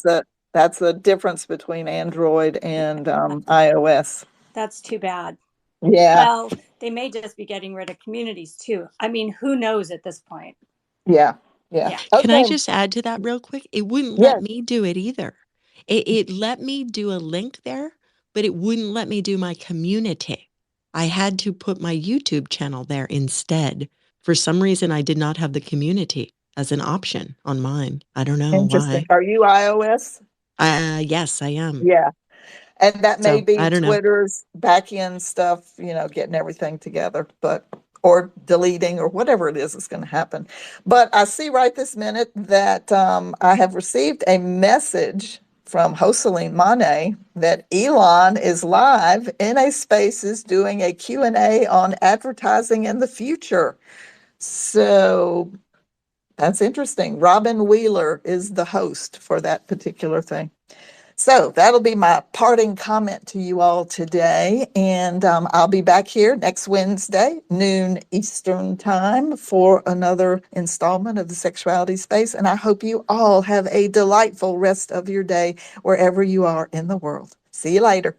that's a difference between Android and iOS. That's too bad. Yeah, Well, they may just be getting rid of communities too. I mean, who knows at this point? yeah. Yeah. Can I Okay. just add to that real quick? It wouldn't Yes. let me do it either. It let me do a link there, but it wouldn't let me do my community. I had to put my YouTube channel there instead. For some reason, I did not have the community as an option on mine. I don't know Interesting. why. Are you iOS? Yes, I am. Yeah. And that may So be I don't know. Twitter's back end stuff, getting everything together, or deleting or whatever it is that's going to happen. But I see right this minute that I have received a message from Jocelyn Mane that Elon is live in a Spaces doing a Q&A on advertising in the future. So that's interesting. Robin Wheeler is the host for that particular thing. So that'll be my parting comment to you all today. And I'll be back here next Wednesday, noon Eastern time, for another installment of the Sexuality Space. And I hope you all have a delightful rest of your day wherever you are in the world. See you later.